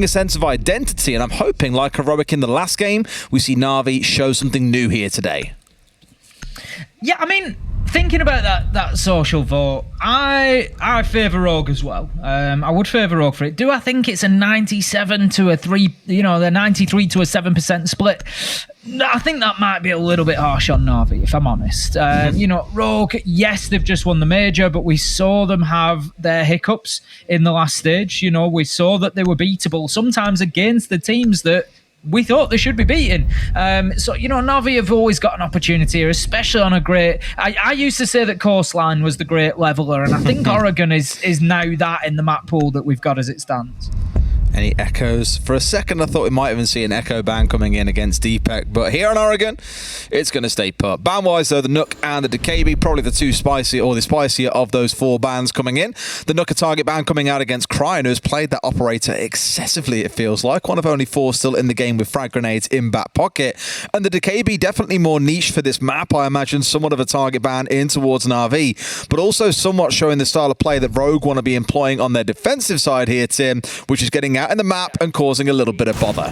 a sense of identity, and I'm hoping, like Heroic in the last game, we see Navi show something new here today. Yeah, I mean, thinking about that social vote, I favour Rogue as well. I would favour Rogue for it. Do I think it's a 97 to a 3, the 93 to a 7% split? I think that might be a little bit harsh on Navi, if I'm honest. Rogue, yes, they've just won the major, but we saw them have their hiccups in the last stage. We saw that they were beatable, sometimes against the teams that we thought they should be beaten. Navi have always got an opportunity here, especially on a great... I used to say that Coastline was the great leveler, and I think Oregon is now that in the map pool that we've got as it stands. Any echoes? For a second, I thought we might even see an echo ban coming in against Deepak, but here in Oregon, it's going to stay put. Ban-wise, though, the Nook and the DKB, probably the two spicier, or the spicier of those 4 bans coming in. The Nook, a target ban coming out against Cryon, who's played that operator excessively, it feels like. One of only 4 still in the game with frag grenades in back pocket. And the DKB, definitely more niche for this map, I imagine, somewhat of a target ban in towards Navi, but also somewhat showing the style of play that Rogue want to be employing on their defensive side here, Tim, which is getting out in the map and causing a little bit of bother.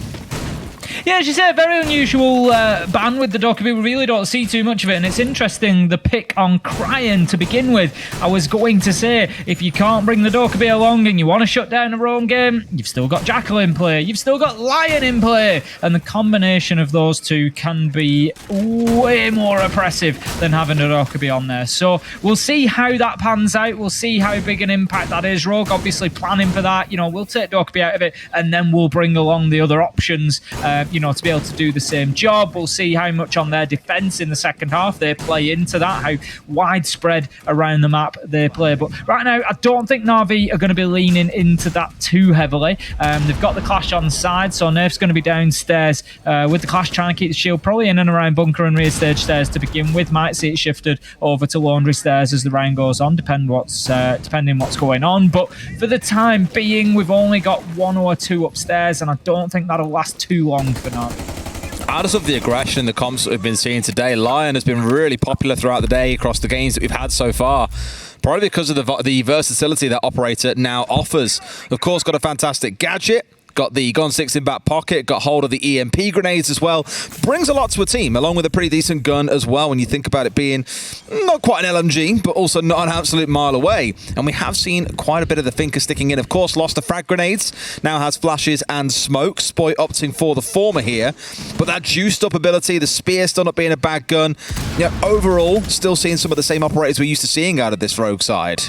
Yeah, as you say, a very unusual ban with the Dokkaebi. We really don't see too much of it, and it's interesting, the pick on Cryon to begin with. I was going to say, if you can't bring the Dokkaebi along and you want to shut down a roam game, you've still got Jackal in play, you've still got Lion in play, and the combination of those two can be way more oppressive than having a Dokkaebi on there. So we'll see how that pans out. We'll see how big an impact that is. Rogue obviously planning for that. We'll take Dokkaebi out of it, and then we'll bring along the other options, to be able to do the same job. We'll see how much on their defense in the second half they play into that, how widespread around the map they play. But right now, I don't think Navi are going to be leaning into that too heavily. They've got the Clash on side, so Nerf's going to be downstairs with the Clash trying to keep the shield probably in and around bunker and rear stage stairs to begin with. Might see it shifted over to laundry stairs as the round goes on, depending what's going on. But for the time being, we've only got 1 or 2 upstairs, and I don't think that'll last too long for Navi. Out of the aggression in the comps that we've been seeing today, Lion has been really popular throughout the day across the games that we've had so far. Probably because of the versatility that Operator now offers. Of course, got a fantastic gadget. Got the Gon 6 in back pocket, got hold of the EMP grenades as well. Brings a lot to a team, along with a pretty decent gun as well, when you think about it being not quite an LMG, but also not an absolute mile away. And we have seen quite a bit of the Thinker sticking in. Of course, lost the frag grenades, now has flashes and smoke. Spoy opting for the former here. But that juiced up ability, the spear still not being a bad gun. Overall, still seeing some of the same operators we're used to seeing out of this Rogue side.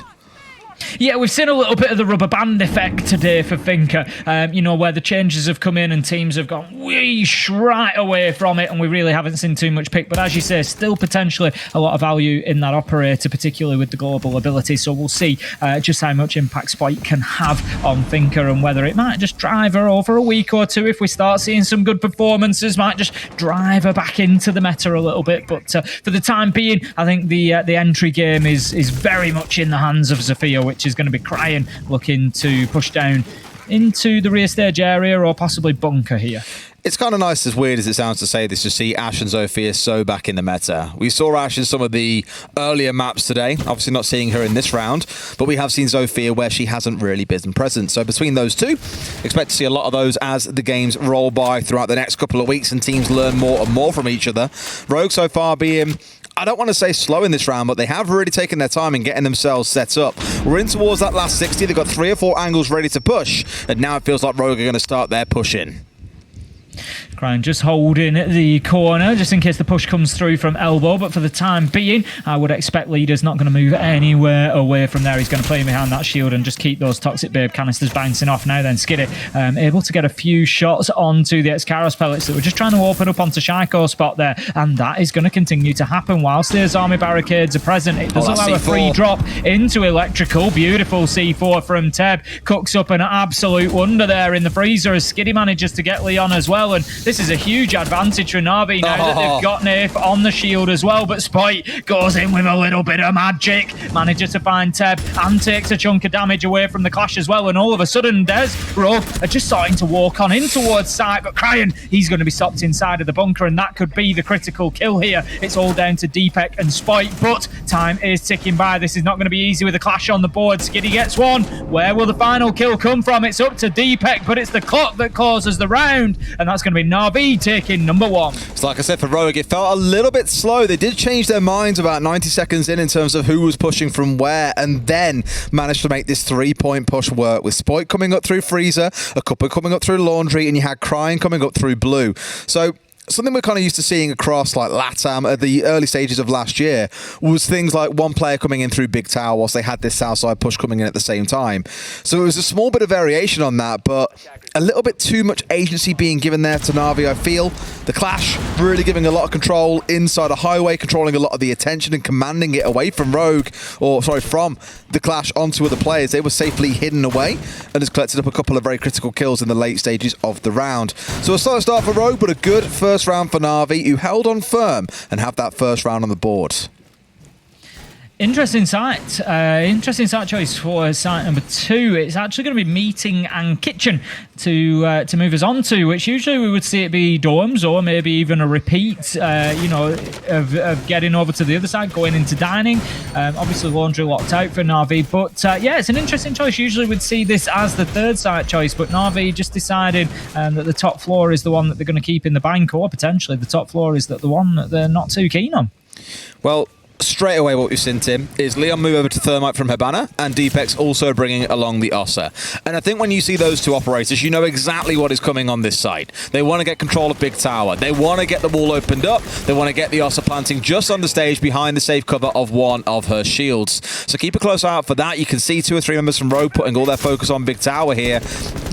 Yeah, we've seen a little bit of the rubber band effect today for Thinker, where the changes have come in and teams have gone whoosh right away from it, and we really haven't seen too much pick. But as you say, still potentially a lot of value in that operator, particularly with the global ability. So we'll see just how much impact Spike can have on Thinker, and whether it might just drive her over a week or 2 if we start seeing some good performances, might just drive her back into the meta a little bit. But for the time being, I think the entry game is very much in the hands of Zofia, which is going to be Cryon looking to push down into the rear stage area or possibly bunker here. It's kind of nice, as weird as it sounds to say this, to see Ashe and Zofia so back in the meta. We saw Ashe in some of the earlier maps today, obviously not seeing her in this round, but we have seen Zofia where she hasn't really been present. So between those two, expect to see a lot of those as the games roll by throughout the next couple of weeks and teams learn more and more from each other. Rogue so far being, I don't want to say slow in this round, but they have really taken their time in getting themselves set up. We're in towards that last 60. They've got 3 or 4 angles ready to push, and now it feels like Rogue are going to start their push in. Cryon just holding the corner just in case the push comes through from elbow, but for the time being, I would expect Leader's not going to move anywhere away from there. He's going to play behind that shield and just keep those Toxic Babe canisters bouncing off. Now then, Skiddy able to get a few shots onto the Excaros pellets that were just trying to open up onto Shaiko's spot there, and that is going to continue to happen whilst there's army barricades are present. It does allow a free drop into electrical. Beautiful C4 from Teb. Cooks up an absolute wonder there in the freezer as Skiddy manages to get Leon as well. well, and this is a huge advantage for Navi now that they've got Nath on the shield as well, but Spite goes in with a little bit of magic, manages to find Teb and takes a chunk of damage away from the clash as well, and all of a sudden Rogue are just starting to walk on in towards site, but Cryan, he's going to be stopped inside of the bunker, and that could be the critical kill here. It's all down to Deepek and Spite, but time is ticking by. This is not going to be easy with a clash on the board. Skiddy gets one. Where will the final kill come from? It's up to Deepek, but it's the clock that causes the round, and that's going to be Navi taking number one. So like I said, for Rogue, it felt a little bit slow. They did change their minds about 90 seconds in terms of who was pushing from where, and then managed to make this 3-point push work, with Spite coming up through Freezer, a couple coming up through Laundry, and you had Cryan coming up through Blue. So something we're kind of used to seeing across like LATAM at the early stages of last year was things like one player coming in through Big Tower whilst they had this Southside push coming in at the same time. So it was a small bit of variation on that, but a little bit too much agency being given there to Navi, I feel. The Clash really giving a lot of control inside a highway, controlling a lot of the attention and commanding it away from Rogue, or sorry, from the Clash onto other players. They were safely hidden away and has collected up a couple of very critical kills in the late stages of the round. So a slow start for Rogue, but a good first round for Navi, who held on firm and have that first round on the board. Interesting site choice for site number 2. It's actually going to be Meeting and Kitchen to move us on to, which usually we would see it be dorms or maybe even a repeat, of getting over to the other side, going into dining. Obviously Laundry locked out for Navi, but yeah, it's an interesting choice. Usually we'd see this as the third site choice, but Navi just decided that the top floor is the one that they're going to keep in the bank, or potentially the top floor is the one that they're not too keen on. Well, straight away what we've seen, Tim, is Leon move over to Thermite from Hibana, and Deepek's also bringing along the Ossa. And I think when you see those two operators, you know exactly what is coming on this side. They want to get control of Big Tower. They want to get the wall opened up. They want to get the Ossa planting just on the stage behind the safe cover of one of her shields. So keep a close eye out for that. You can see 2 or 3 members from Rogue putting all their focus on Big Tower here.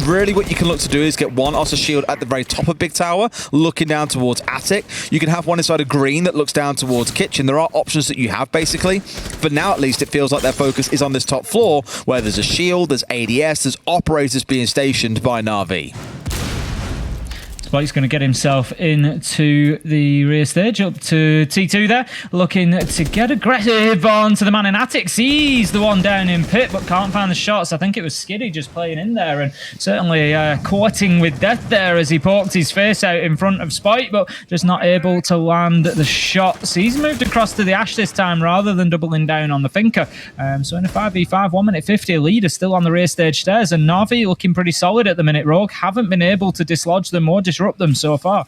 Really what you can look to do is get one Ossa shield at the very top of Big Tower, looking down towards Attic. You can have one inside of Green that looks down towards Kitchen. There are options that you have, basically. For now, at least, it feels like their focus is on this top floor, where there's a shield, there's ADS, there's operators being stationed by Navi. Spike's going to get himself into the rear stage, up to T2 there, looking to get aggressive onto the man in Attic. Sees the one down in pit, but can't find the shots. I think it was Skiddy just playing in there, and certainly courting with death there as he poked his face out in front of Spike, but just not able to land the shots. He's moved across to the Ash this time rather than doubling down on the Finker. So in a 5v5, 1 minute 50, a leader still on the rear stage stairs, and Navi looking pretty solid at the minute. Rogue haven't been able to dislodge them or disrupt them so far.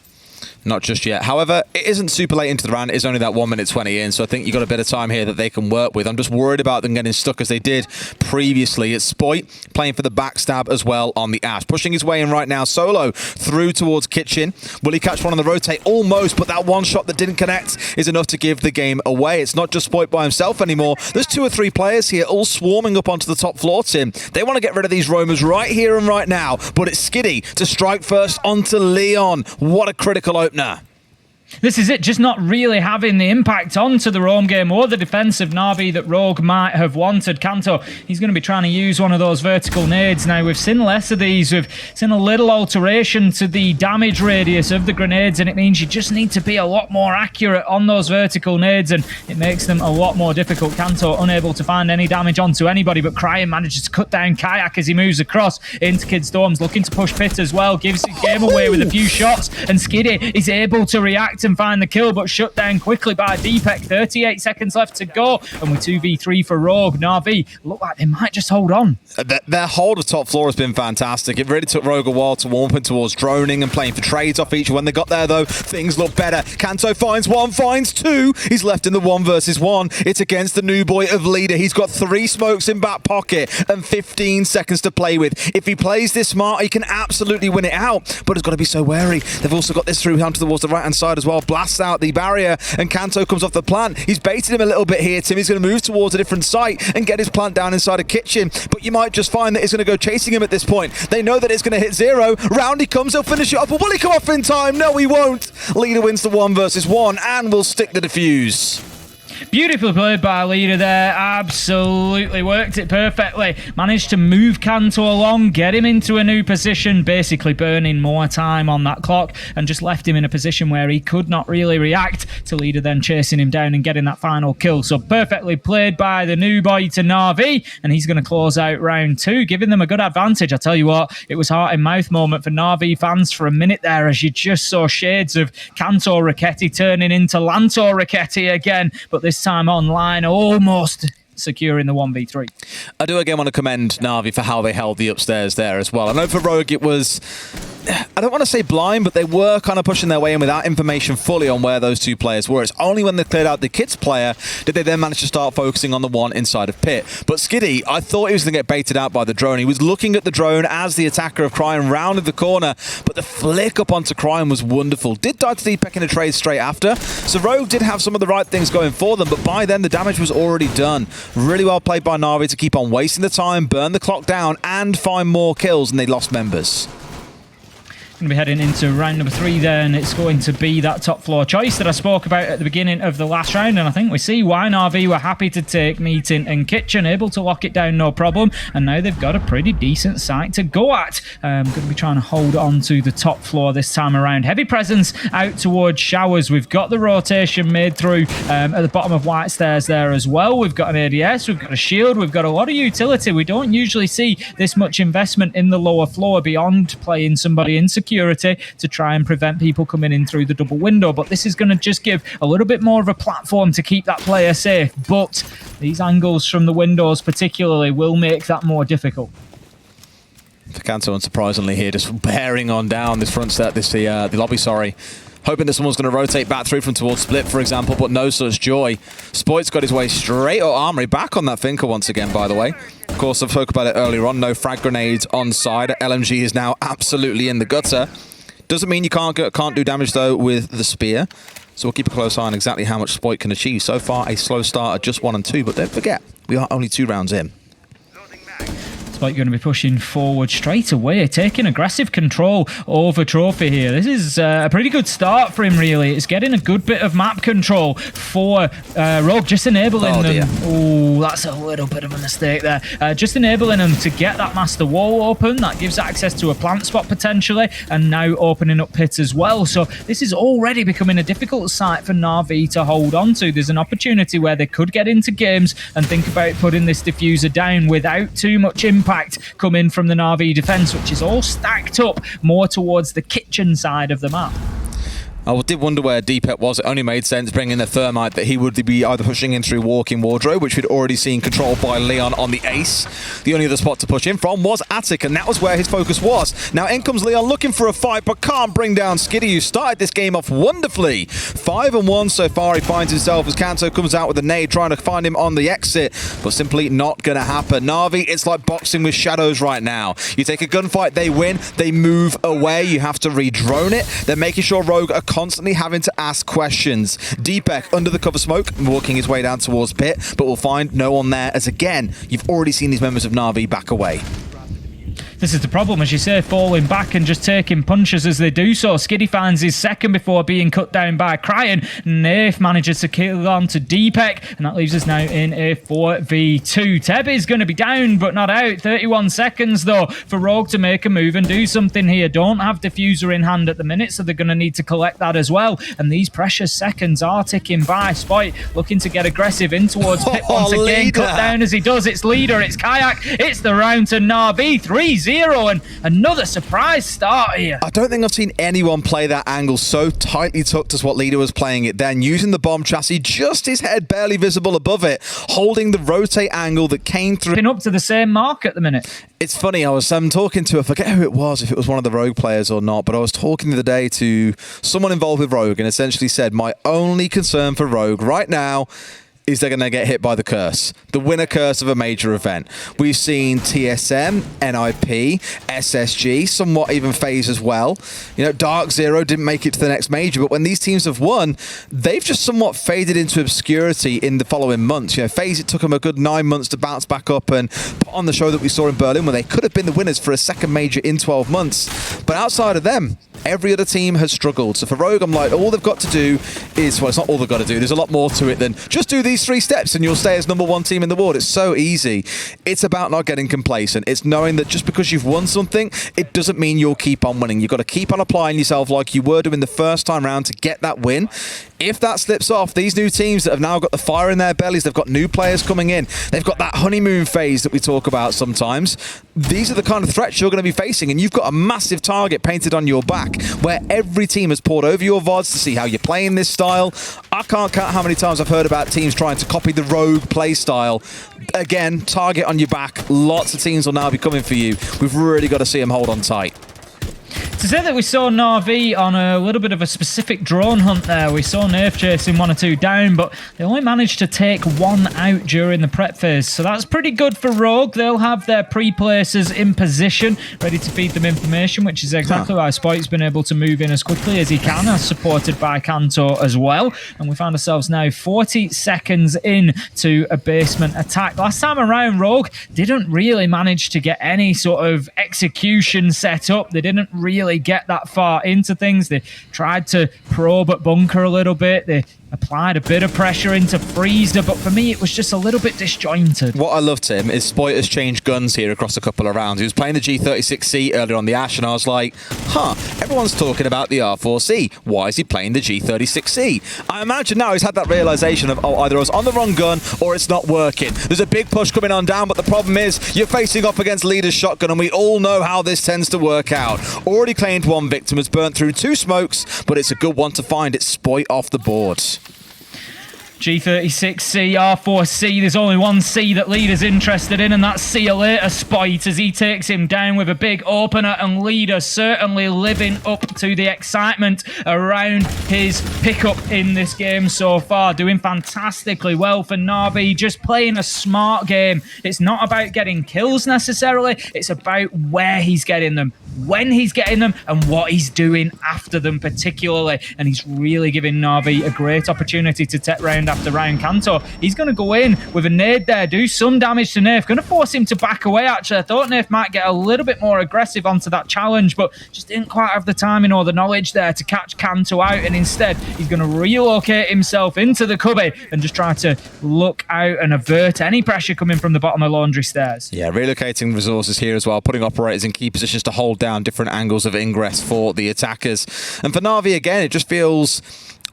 Not just yet. However, it isn't super late into the round. It's only that 1 minute 20 in, so I think you've got a bit of time here that they can work with. I'm just worried about them getting stuck as they did previously. It's Spoit playing for the backstab as well on the Ash. Pushing his way in right now, solo through towards Kitchen. Will he catch one on the rotate? Almost, but that one shot that didn't connect is enough to give the game away. It's not just Spoit by himself anymore. There's 2 or 3 players here all swarming up onto the top floor, Tim. They want to get rid of these roamers right here and right now, but it's Skiddy to strike first onto Leon. What a critical opener. This is it, just not really having the impact onto the roam game or the defense of Navi that Rogue might have wanted. Kanto, he's going to be trying to use one of those vertical nades. Now, we've seen less of these. We've seen a little alteration to the damage radius of the grenades, and it means you just need to be a lot more accurate on those vertical nades, and it makes them a lot more difficult. Kanto unable to find any damage onto anybody, but Cryan manages to cut down Kayak as he moves across into Kid Storms, looking to push Pit as well, gives the game away with a few shots, and Skiddy is able to react and find the kill, but shut down quickly by Deepek. 38 seconds left to go, and with 2v3 for Rogue, Navi look like they might just hold on. Their hold of top floor has been fantastic. It really took Rogue a while to warm up towards droning and playing for trades off each. When they got there, though, things look better. Kanto finds 1, finds 2. He's left in the 1 versus 1. It's against the new boy of Leader. He's got 3 smokes in back pocket and 15 seconds to play with. If he plays this smart, he can absolutely win it out, but he's got to be so wary. They've also got this through down towards the right-hand side as well. Blasts out the barrier, and Kanto comes off the plant. He's baited him a little bit here, Tim. He's going to move towards a different site and get his plant down inside a kitchen, but you might just find that he's going to go chasing him at this point. They know that it's going to hit 0. Round he comes, he'll finish it off, but will he come off in time? No, he won't. Leader wins the 1 versus 1 and will stick the defuse. Beautifully played by Leader there. Absolutely worked it perfectly. Managed to move Kanto along, get him into a new position, basically burning more time on that clock, and just left him in a position where he could not really react to Leader then chasing him down and getting that final kill. So perfectly played by the new boy to NAVI, and he's going to close out round 2, giving them a good advantage. I tell you what, it was heart in mouth moment for NAVI fans for a minute there, as you just saw shades of Kanto Raketti turning into Lanto Raketti again, but this time online, almost securing the 1v3. I do again want to commend Navi for how they held the upstairs there as well. I know for Rogue it was, I don't want to say blind, but they were kind of pushing their way in without information fully on where those two players were. It's only when they cleared out the Kids player did they then manage to start focusing on the one inside of Pit. But Skiddy, I thought he was going to get baited out by the drone. He was looking at the drone as the attacker of Cryan rounded the corner, but the flick up onto Cryan was wonderful. Did die to Deepek in a trade straight after, so Rogue did have some of the right things going for them, but by then the damage was already done. Really well played by Navi to keep on wasting the time, burn the clock down, and find more kills, and they lost members. Going to be heading into round number 3 there, and it's going to be that top floor choice that I spoke about at the beginning of the last round, and I think we see why NAVI were happy to take Meeting and Kitchen, able to lock it down no problem, and now they've got a pretty decent site to go at. Going to be trying to hold on to the top floor this time around. Heavy presence out towards Showers. We've got the rotation made through at the bottom of White Stairs there as well. We've got an ADS, we've got a shield, we've got a lot of utility. We don't usually see this much investment in the lower floor beyond playing somebody in security to try and prevent people coming in through the double window, but this is going to just give a little bit more of a platform to keep that player safe, but these angles from the windows particularly will make that more difficult. For Kanto, unsurprisingly here, just bearing on down this front set, the lobby, sorry. Hoping that someone's going to rotate back through from towards Split, for example, but no such joy. Spoit's got his way straight up Armory, back on that Finker once again, by the way. Of course, I've spoke about it earlier on, no frag grenades on side. LMG is now absolutely in the gutter. Doesn't mean you can't do damage, though, with the Spear. So we'll keep a close eye on exactly how much Spoit can achieve. So far, a slow start at just 1 and 2, but don't forget, we are only 2 rounds in. Spike going to be pushing forward straight away, taking aggressive control over Trophy here. This is a pretty good start for him, really. It's getting a good bit of map control for Rogue, just enabling them. Oh, that's a little bit of a mistake there. Just enabling them to get that master wall open. That gives access to a plant spot potentially, and now opening up Pit as well. So this is already becoming a difficult site for NAVI to hold on to. There's an opportunity where they could get into games and think about putting this diffuser down without too much impact coming from the NAVI defense, which is all stacked up more towards the kitchen side of the map. I did wonder where Deepet was. It only made sense bringing the Thermite that he would be either pushing in through Walking Wardrobe, which we'd already seen controlled by Leon on the Ace. The only other spot to push in from was Attic, and that was where his focus was. Now in comes Leon looking for a fight, but can't bring down Skiddy, who started this game off wonderfully. 5 and 1 so far he finds himself as Kanto comes out with a nade trying to find him on the exit, but simply not going to happen. Navi, it's like boxing with shadows right now. You take a gunfight, they win, they move away, you have to re-drone it. They're making sure Rogue are constantly having to ask questions. Deepek under the cover smoke, walking his way down towards Pit, but we'll find no one there, as again, you've already seen these members of Navi back away. This is the problem, as you say, falling back and just taking punches as they do so. Skiddy finds his second before being cut down by Cryan. Nath manages to kill on to Deepek, and that leaves us now in a 4v2. Teb is going to be down, but not out. 31 seconds, though, for Rogue to make a move and do something here. Don't have diffuser in hand at the minute, so they're going to need to collect that as well. And these precious seconds are ticking by. Spoit looking to get aggressive in towards Pit once again. Leader. Cut down as he does. It's Leader, it's Kayak, it's the round to NAVI. 3-0. And another surprise start here. I don't think I've seen anyone play that angle so tightly tucked as what Leader was playing it then, using the bomb chassis, just his head barely visible above it, holding the rotate angle that came through. Been up to the same mark at the minute. It's funny, I was talking to, I forget who it was, if it was one of the Rogue players or not, but I was talking the other day to someone involved with Rogue and essentially said, my only concern for Rogue right now is they're going to get hit by the curse, the winner curse of a major event. We've seen TSM, NIP, SSG, somewhat even FaZe as well. You know, Dark Zero didn't make it to the next major, but when these teams have won, they've just somewhat faded into obscurity in the following months. You know, FaZe, it took them a good 9 months to bounce back up and put on the show that we saw in Berlin, where they could have been the winners for a second major in 12 months. But outside of them, every other team has struggled. So for Rogue, I'm like, all they've got to do is, well, it's not all they've got to do. There's a lot more to it than just do these 3 steps and you'll stay as #1 team in the world. It's so easy. It's about not getting complacent. It's knowing that just because you've won something, it doesn't mean you'll keep on winning. You've got to keep on applying yourself like you were doing the first time round to get that win. If that slips off, these new teams that have now got the fire in their bellies, they've got new players coming in, they've got that honeymoon phase that we talk about sometimes. These are the kind of threats you're going to be facing, and you've got a massive target painted on your back where every team has poured over your VODs to see how you're playing this style. I can't count how many times I've heard about teams trying to copy the Rogue play style. Again, target on your back. Lots of teams will now be coming for you. We've really got to see them hold on tight. To say that we saw NAVI on a little bit of a specific drone hunt there. We saw Nerf chasing 1 or 2 down, but they only managed to take 1 out during the prep phase. So that's pretty good for Rogue. They'll have their pre-placers in position, ready to feed them information, which is exactly why Spoit's been able to move in as quickly as he can, as supported by Kanto as well. And we found ourselves now 40 seconds in to a basement attack. Last time around, Rogue didn't really manage to get any sort of execution set up. They didn't really get that far into things. They tried to probe at bunker a little bit. They applied a bit of pressure into freezer, but for me it was just a little bit disjointed. What I love, Tim, is Spoit has changed guns here across a couple of rounds. He was playing the G36C earlier on the Ash, and I was like, everyone's talking about the R4C. Why is he playing the G36C? I imagine now he's had that realization of, either I was on the wrong gun or it's not working. There's a big push coming on down, but the problem is you're facing off against Leader's shotgun, and we all know how this tends to work out. Already claimed 1 victim, has burnt through 2 smokes, but it's a good one to find. It's Spoit off the board. G36C, R4C, there's only 1 C that Leader's interested in, and that's see you later, Spoit, as he takes him down with a big opener, and Leader certainly living up to the excitement around his pickup in this game so far. Doing fantastically well for NAVI, just playing a smart game. It's not about getting kills necessarily, it's about where he's getting them, when he's getting them, and what he's doing after them particularly. And he's really giving NAVI a great opportunity to take round after round. Kanto, he's going to go in with a nade there, do some damage to Nerf. Going to force him to back away, actually. I thought Nerf might get a little bit more aggressive onto that challenge, but just didn't quite have the timing or the knowledge there to catch Kanto out, and instead he's going to relocate himself into the cubby and just try to look out and avert any pressure coming from the bottom of laundry stairs. Yeah, relocating resources here as well, putting operators in key positions to hold down different angles of ingress for the attackers. And for NAVI, again, it just feels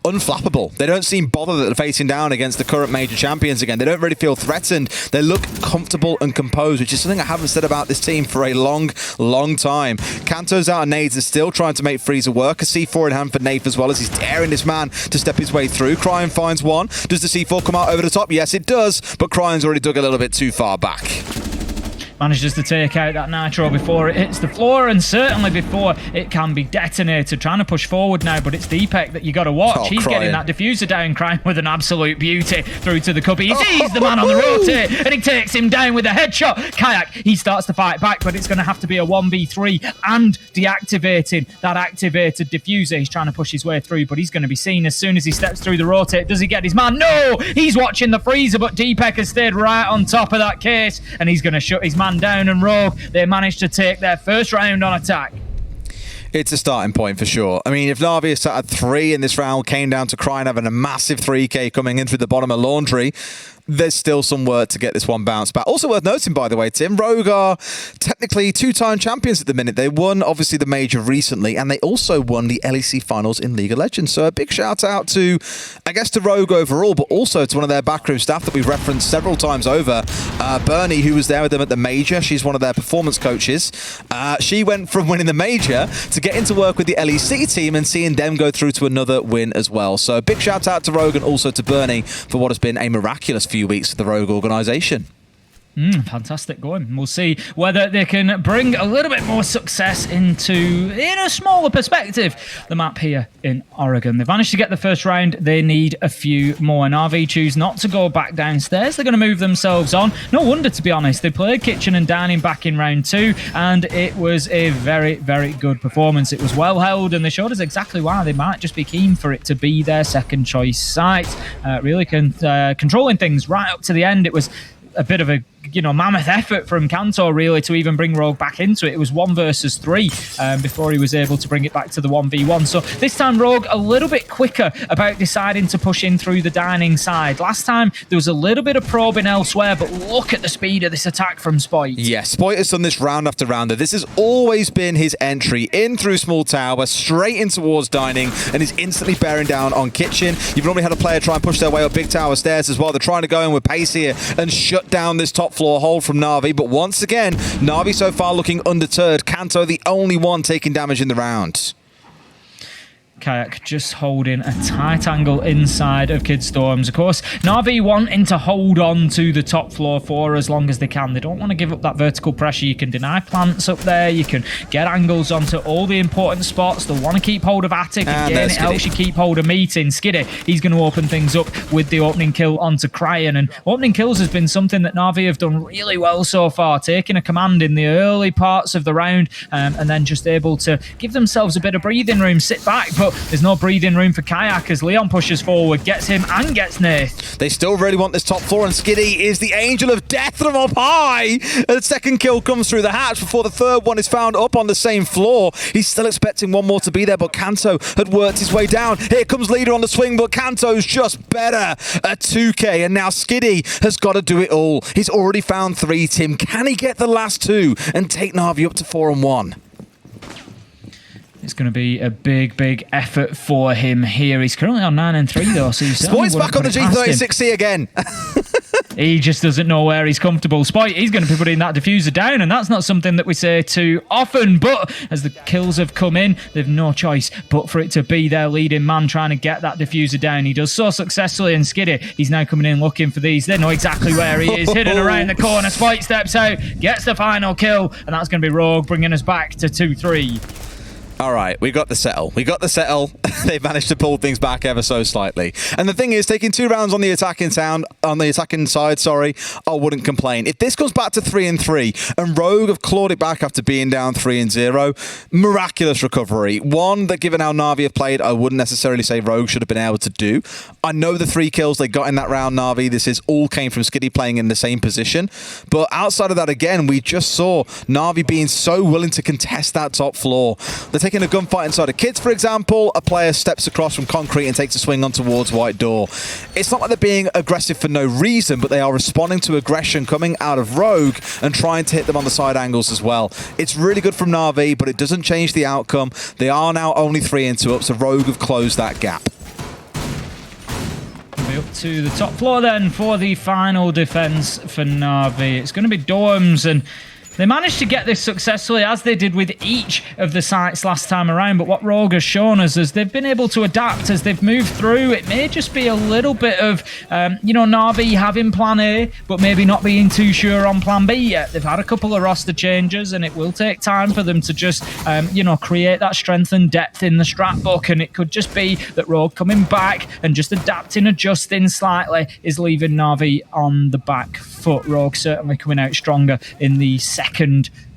unflappable. They don't seem bothered that they're facing down against the current major champions again. They don't really feel threatened. They look comfortable and composed, which is something I haven't said about this team for a long, long time. Kanto's out of nades and still trying to make Freezer work. A C4 in hand for Nath as well, as he's daring this man to step his way through. Cryon finds 1. Does the C4 come out over the top? Yes, it does, but Cryon's already dug a little bit too far back. Manages to take out that nitro before it hits the floor, and certainly before it can be detonated. Trying to push forward now, but it's Deepek that you got to watch. He's getting that diffuser down, Crying with an absolute beauty through to the cubby. He sees the man on the rotate, and he takes him down with a headshot. Kayak, he starts to fight back, but it's going to have to be a 1v3 and deactivating that activated diffuser. He's trying to push his way through, but he's going to be seen as soon as he steps through the rotate. Does he get his man? No! He's watching the freezer, but Deepek has stayed right on top of that case, and he's going to shut his man down. And Rogue, they managed to take their first round on attack. It's a starting point for sure. I mean, if NAVI is sat at 3 in this round, came down to Cryon having a massive 3k coming in through the bottom of laundry, there's still some work to get this one bounced back. Also worth noting, by the way, Tim, Rogue are technically 2-time champions at the minute. They won, obviously, the major recently, and they also won the LEC finals in League of Legends. So a big shout out to, I guess, to Rogue overall, but also to one of their backroom staff that we've referenced several times over, Bernie, who was there with them at the major. She's one of their performance coaches. She went from winning the major to getting to work with the LEC team and seeing them go through to another win as well. So a big shout out to Rogue and also to Bernie for what has been a miraculous few weeks for the Rogue organisation. Fantastic going. We'll see whether they can bring a little bit more success into, in a smaller perspective, the map here in Oregon. They've managed to get the first round. They need a few more. NAVI choose not to go back downstairs. They're going to move themselves on. No wonder, to be honest. They played kitchen and dining back in round 2, and it was a very, very good performance. It was well held, and they showed us exactly why they might just be keen for it to be their second choice site. Really controlling things right up to the end. It was a bit of a mammoth effort from Kanto really to even bring Rogue back into it. It was 1 versus 3 before he was able to bring it back to the 1v1. So this time Rogue a little bit quicker about deciding to push in through the dining side. Last time there was a little bit of probing elsewhere, but look at the speed of this attack from Spoit. Yeah, Spoit has done this round after round. This has always been his entry in through small tower, straight in towards dining, and is instantly bearing down on kitchen. You've normally had a player try and push their way up big tower stairs as well. They're trying to go in with pace here and shut down this top floor hold from Navi. But once again, Navi so far looking undeterred. Kanto the only one taking damage in the round. Kayak just holding a tight angle inside of Kidstorms. Of course, Navi wanting to hold on to the top floor for as long as they can. They don't want to give up that vertical pressure. You can deny plants up there. You can get angles onto all the important spots. They'll want to keep hold of Attic. Again, it helps you keep hold of Meeting. Skiddy, he's going to open things up with the opening kill onto Cryan. And opening kills has been something that Navi have done really well so far, taking a command in the early parts of the round and then just able to give themselves a bit of breathing room, sit back. But there's no breathing room for Kayak as Leon pushes forward, gets him and gets Nath. They still really want this top floor, and Skiddy is the angel of death from up high. The second kill comes through the hatch before the third one is found up on the same floor. He's still expecting one more to be there, but Kanto had worked his way down. Here comes Leader on the swing, but Kanto's just better at 2K, and now Skiddy has got to do it all. He's already found 3, Tim. Can he get the last 2 and take Navi up to 4-1? It's going to be a big effort for him here. He's currently on 9-3 though, so he's Spoit's back on the G36C again. He just doesn't know where he's comfortable. Spoit, he's going to be putting that diffuser down, and that's not something that we say too often, but as the kills have come in, they've no choice but for it to be their leading man trying to get that diffuser down. He does so successfully, and Skiddy, he's now coming in looking for these. They know exactly where he is, hidden around the corner. Spoit steps out, gets the final kill, and that's going to be Rogue, bringing us back to 2-3. All right, we got the settle. They've managed to pull things back ever so slightly. And the thing is, taking 2 rounds on the attacking side, I wouldn't complain. If this comes back to 3-3 and Rogue have clawed it back after being down 3-0, miraculous recovery. One that, given how Navi have played, I wouldn't necessarily say Rogue should have been able to do. I know the 3 kills they got in that round, Navi, this is all came from Skiddy playing in the same position. But outside of that, again, we just saw Navi being so willing to contest that top floor. They're taking a gunfight inside of Kids, for example. A player steps across from concrete and takes a swing on towards White Door. It's not like they're being aggressive for no reason, but they are responding to aggression coming out of Rogue and trying to hit them on the side angles as well. It's really good from Navi, but it doesn't change the outcome. They are now only 3-2 up, so Rogue have closed that gap. Up to the top floor then for the final defense for Navi. It's going to be Dorms, and they managed to get this successfully, as they did with each of the sites last time around. But what Rogue has shown us is they've been able to adapt as they've moved through. It may just be a little bit of, Navi having plan A, but maybe not being too sure on plan B yet. They've had a couple of roster changes, and it will take time for them to just, create that strength and depth in the strat book. And it could just be that Rogue coming back and just adapting, adjusting slightly is leaving Navi on the back foot. Rogue certainly coming out stronger in the second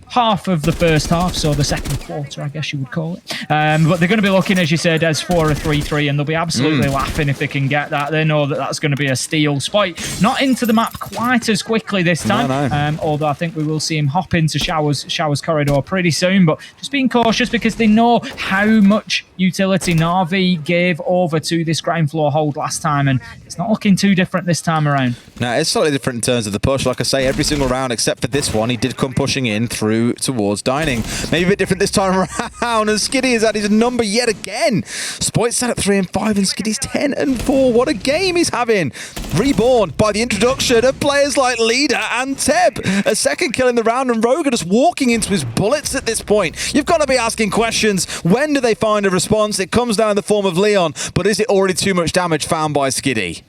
half of the first half, so the second quarter, I guess you would call it. But they're going to be looking, as you said, as for a 3-3, and they'll be absolutely laughing if they can get that. They know that that's going to be a steal. Spoit not into the map quite as quickly this time, although I think we will see him hop into Showers corridor pretty soon, but just being cautious because they know how much utility Navi gave over to this ground floor hold last time, and it's not looking too different this time around. No, it's slightly different in terms of the push. Like I say, every single round except for this one, he did come pushing in through towards dining. Maybe a bit different this time around, and Skiddy has had his number yet again. Spoit's sat at 3-5 and Skiddy's 10-4. What a game he's having. Reborn by the introduction of players like Leader and Teb. A second kill in the round, and Rogue just walking into his bullets at this point. You've got to be asking questions. When do they find a response? It comes down in the form of Leon, but is it already too much damage found by Skiddy?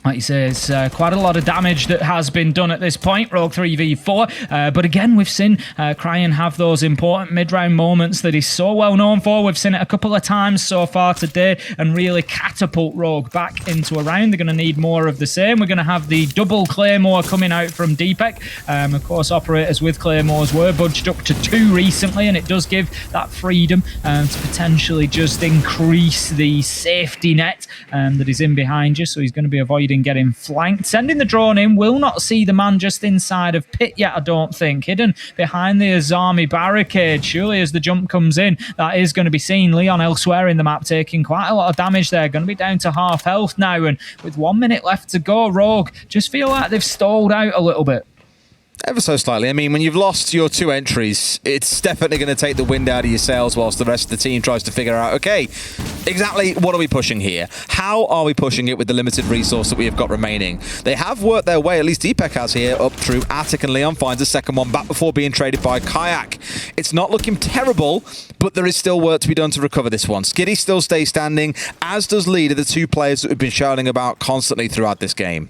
Like you say, it's quite a lot of damage that has been done at this point. Rogue 3v4. But again, we've seen Cryan have those important mid-round moments that he's so well known for. We've seen it a couple of times so far today and really catapult Rogue back into a round. They're going to need more of the same. We're going to have the double Claymore coming out from Deepak. Of course, operators with Claymores were budged up to 2 recently, and it does give that freedom to potentially just increase the safety net that is in behind you. So he's going to be avoiding avoiding getting flanked. Sending the drone in, will not see the man just inside of pit yet, I don't think. Hidden behind the Azami barricade. Surely as the jump comes in, that is going to be seen. Leon elsewhere in the map taking quite a lot of damage there. Going to be down to half health now, and with 1 minute left to go, Rogue just feel like they've stalled out a little bit. Ever so slightly. I mean, when you've lost your 2 entries, it's definitely going to take the wind out of your sails whilst the rest of the team tries to figure out, okay, exactly what are we pushing here? How are we pushing it with the limited resource that we have got remaining? They have worked their way, at least Deepek has here, up through Attic, and Leon finds a second one back before being traded by Kayak. It's not looking terrible, but there is still work to be done to recover this one. Skiddy still stays standing, as does Leader, the 2 players that we've been shouting about constantly throughout this game.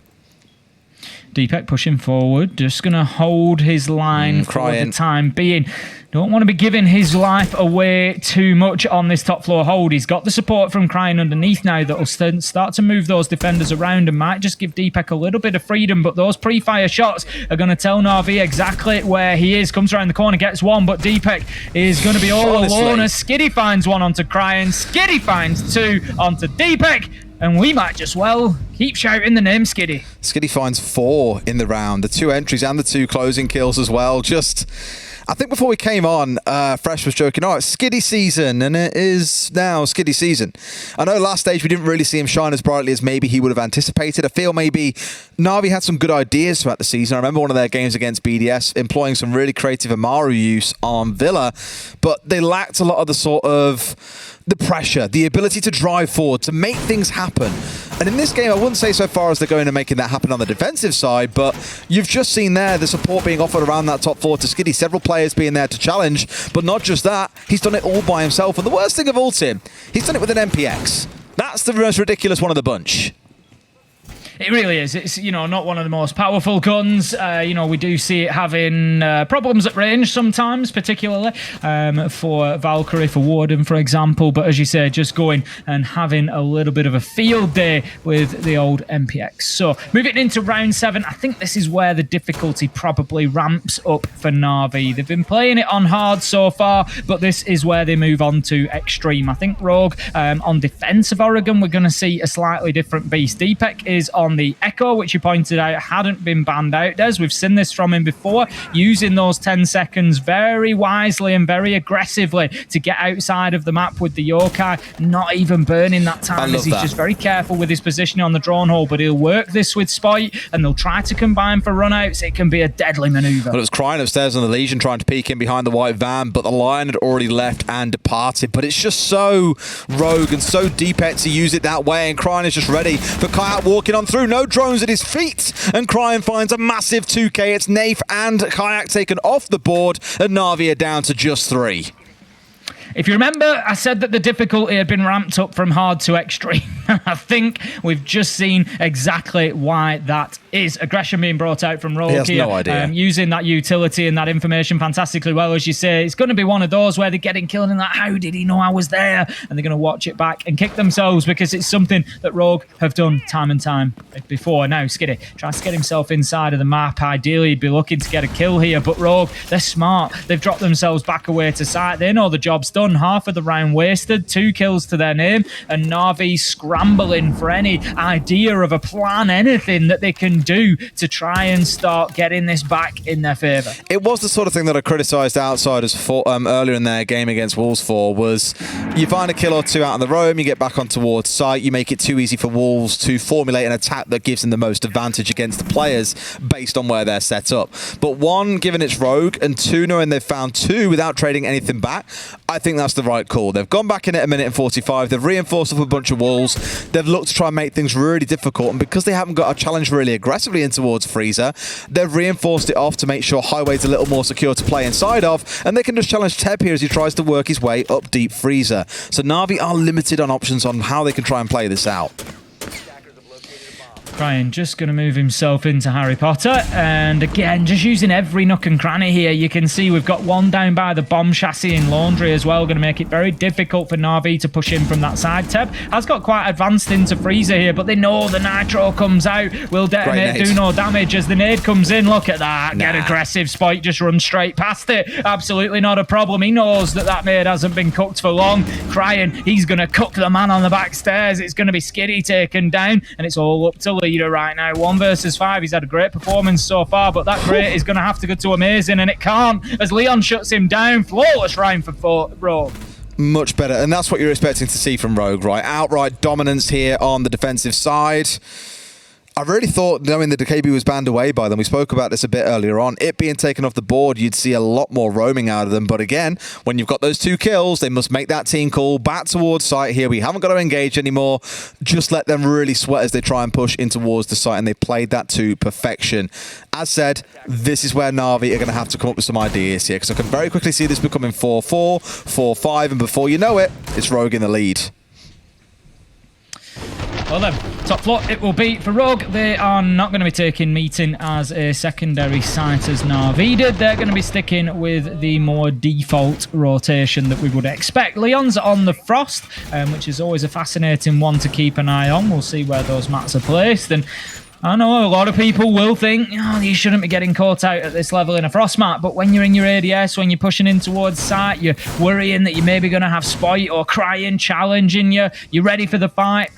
Deepek pushing forward, just going to hold his line for the time being. Don't want to be giving his life away too much on this top floor hold. He's got the support from Crying underneath now that will start to move those defenders around and might just give Deepek a little bit of freedom, but those pre-fire shots are going to tell Na'Vi exactly where he is. Comes around the corner, gets one, but Deepek is going to be all alone as Skiddy finds one onto Crying. Skiddy finds 2 onto Deepek. And we might just well keep shouting the name Skiddy. Skiddy finds 4 in the round. The 2 entries and the 2 closing kills as well. Just, I think before we came on, Fresh was joking, oh, it's Skiddy season, and it is now Skiddy season. I know last stage we didn't really see him shine as brightly as maybe he would have anticipated. I feel maybe Navi had some good ideas throughout the season. I remember one of their games against BDS employing some really creative Amaru use on Villa, but they lacked a lot of the sort of the pressure, the ability to drive forward, to make things happen. And in this game, I wouldn't say so far as they're going to making that happen on the defensive side, but you've just seen there the support being offered around that top 4 to Skiddy, several players being there to challenge, but not just that, he's done it all by himself. And the worst thing of all, Tim, he's done it with an MPX. That's the most ridiculous one of the bunch. It really is. It's, you know, not one of the most powerful guns. You know, we do see it having problems at range sometimes, particularly for Valkyrie, for Warden, for example. But as you say, just going and having a little bit of a field day with the old MPX. So moving into round 7, I think this is where the difficulty probably ramps up for Na'Vi. They've been playing it on hard so far, but this is where they move on to extreme. I think Rogue on defense of Oregon, we're going to see a slightly different beast. Deepek is on the Echo, which you pointed out hadn't been banned out. We've seen this from him before, using those 10 seconds very wisely and very aggressively to get outside of the map with the Yokai, not even burning that time as he's just very careful with his positioning on the drone hole, but he'll work this with Spite and they'll try to combine for runouts. It can be a deadly maneuver. Well, it was Crying upstairs on the Legion trying to peek in behind the white van, but the Lion had already left and departed. But it's just so rogue and so Deepek to use it that way, and Crying is just ready for Kayak walking on through. No drones at his feet, and Crying finds a massive 2k. It's Nath and Kayak taken off the board, and Navi are down to just 3. If you remember, I said that the difficulty had been ramped up from hard to extreme. I think we've just seen exactly why that is. Aggression being brought out from Rogue here. No idea. Using that utility and that information fantastically well, as you say. It's going to be one of those where they're getting killed and like, how did he know I was there? And they're going to watch it back and kick themselves because it's something that Rogue have done time and time before. Now, Skiddy tries to get himself inside of the map. Ideally, he'd be looking to get a kill here, but Rogue, they're smart. They've dropped themselves back away to site. They know the job's done. Half of the round wasted, 2 kills to their name, and Na'Vi scrambling for any idea of a plan, anything that they can do to try and start getting this back in their favour. It was the sort of thing that I criticised Outsiders for earlier in their game against Wolves for, was you find a kill or 2 out on the roam, you get back on towards site, you make it too easy for Wolves to formulate an attack that gives them the most advantage against the players based on where they're set up. But 1, given it's Rogue, and 2, knowing they've found 2 without trading anything back, I think that's the right call. They've gone back in at 1:45. They've reinforced with a bunch of walls. They've looked to try and make things really difficult, and because they haven't got a challenge really aggressively in towards Freezer, they've reinforced it off to make sure Highway's a little more secure to play inside of, and they can just challenge Teb here as he tries to work his way up deep Freezer. So Navi are limited on options on how they can try and play this out. Ryan just going to move himself into Harry Potter, and again just using every nook and cranny here. You can see we've got 1 down by the bomb chassis in Laundry as well, going to make it very difficult for Na'Vi to push in from that side. Teb has got quite advanced into Freezer here, but they know the nitro comes out, will detonate, do no damage as the nade comes in. Look at that, get aggressive. Spike just runs straight past it, absolutely not a problem. He knows that that nade hasn't been cooked for long. Crying, he's going to cook the man on the back stairs. It's going to be Skiddy taken down, and it's all up to leader right now. 1 versus 5. He's had a great performance so far, but that great is going to have to go to amazing, and it can't as Leon shuts him down. Flawless round for Rogue. Much better, and that's what you're expecting to see from Rogue, right? Outright dominance here on the defensive side. I really thought, knowing that the KB was banned away by them, we spoke about this a bit earlier on, it being taken off the board, you'd see a lot more roaming out of them. But again, when you've got those 2 kills, they must make that team call back towards site here. We haven't got to engage anymore. Just let them really sweat as they try and push in towards the site, and they played that to perfection. As said, this is where Navi are going to have to come up with some ideas here, because I can very quickly see this becoming 4-4, 4-5, and before you know it, it's Rogue in the lead. Well then, top floor it will be for Rogue. They are not going to be taking meeting as a secondary site as Navi did. They're going to be sticking with the more default rotation that we would expect. Leon's on the Frost, which is always a fascinating one to keep an eye on. We'll see where those mats are placed. And I know a lot of people will think, oh, you shouldn't be getting caught out at this level in a Frost map, but when you're in your ADS, when you're pushing in towards site, you're worrying that you're maybe going to have Spoit or Crying challenging you, you're ready for the fight.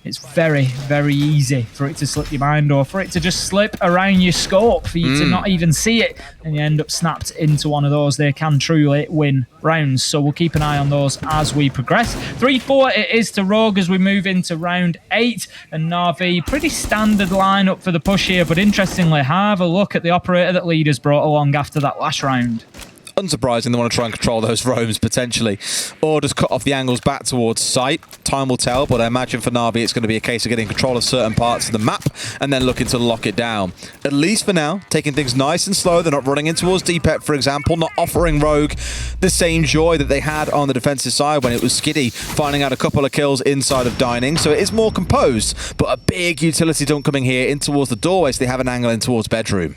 It's very, very easy for it to slip your mind, or for it to just slip around your scope, for you to not even see it, and you end up snapped into one of those. They can truly win rounds, so we'll keep an eye on those as we progress. 3-4 it is to Rogue as we move into round 8, and Navi, pretty standard lineup for the push here, but interestingly, have a look at the operator that Leaders brought along after that last round. Unsurprising, they want to try and control those roams potentially, or just cut off the angles back towards site. Time will tell, but I imagine for Navi it's going to be a case of getting control of certain parts of the map and then looking to lock it down. At least for now, taking things nice and slow. They're not running in towards Deepet, for example, not offering Rogue the same joy that they had on the defensive side when it was Skiddy finding out a couple of kills inside of Dining. So it is more composed, but a big utility dump coming here in towards the doorway, so they have an angle in towards bedroom.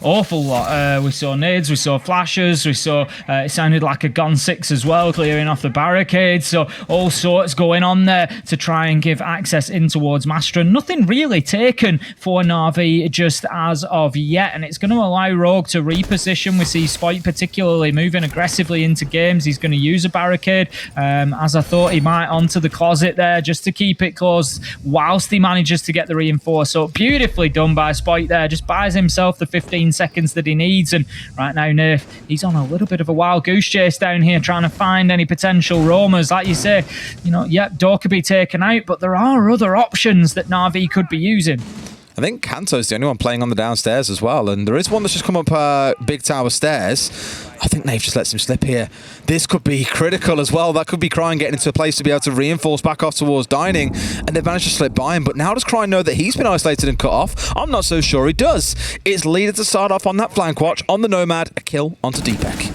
Awful lot. We saw nades, we saw flashes, we saw it sounded like a Gun 6 as well, clearing off the barricades. So all sorts going on there to try and give access in towards Master. Nothing really taken for Navi just as of yet, and it's going to allow Rogue to reposition. We see Spoit particularly moving aggressively into games. He's going to use a barricade, as I thought he might, onto the closet there just to keep it closed whilst he manages to get the reinforce. So beautifully done by Spoit there, just buys himself the 15 seconds that he needs. And right now, Nerf, he's on a little bit of a wild goose chase down here, trying to find any potential roamers. Like you say, you know, yep, Door could be taken out, but there are other options that Navi could be using. I think Kanto's the only one playing on the downstairs as well, and there is one that's just come up big tower stairs. I think Nave just lets him slip here. This could be critical as well. That could be Crying getting into a place to be able to reinforce back off towards Dining, and they've managed to slip by him. But now does Crying know that he's been isolated and cut off? I'm not so sure he does. It's Leader to start off on that flank watch on the Nomad, a kill onto Deepek.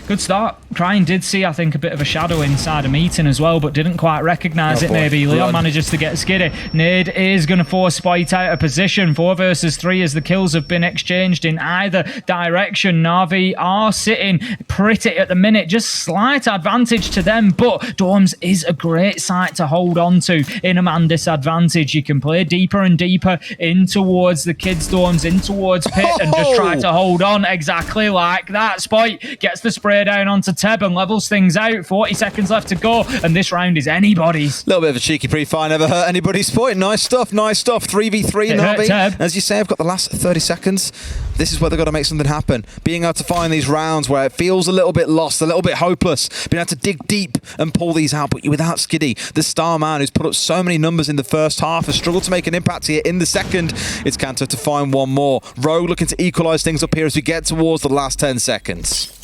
Good start. Crying did see, I think, a bit of a shadow inside a meeting as well, but didn't quite recognise it maybe. Leon manages to get Skiddy. Nade is going to force Spoit out of position. 4 versus 3 as the kills have been exchanged in either direction. Navi are sitting pretty at the minute. Just slight advantage to them, but Dorms is a great site to hold on to in a man disadvantage. You can play deeper and deeper in towards the kids' dorms, in towards Pit, and just try to hold on exactly like that. Spoit gets the spray down onto Teb and levels things out. 40 seconds left to go, and this round is anybody's. Little bit of a cheeky pre-fire, never hurt anybody's point. Nice stuff, nice stuff. 3v3 Navi. As you say, I've got the last 30 seconds. This is where they've got to make something happen. Being able to find these rounds where it feels a little bit lost, a little bit hopeless. Being able to dig deep and pull these out, but without Skiddy, the star man who's put up so many numbers in the first half, has struggled to make an impact here in the second. It's Kanto to find one more. Rogue looking to equalise things up here as we get towards the last 10 seconds.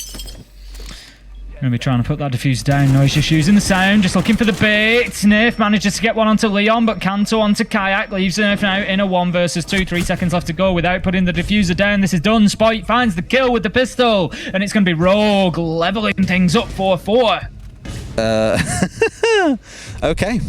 Going to be trying to put that diffuser down. No, he's just using the sound, just looking for the bait. Nerf manages to get one onto Leon, but Kanto onto Kayak. Leaves Nerf now in a 1 versus 2. 3 seconds left to go without putting the diffuser down. This is done. Spoit finds the kill with the pistol, and it's going to be Rogue leveling things up 4-4. Okay.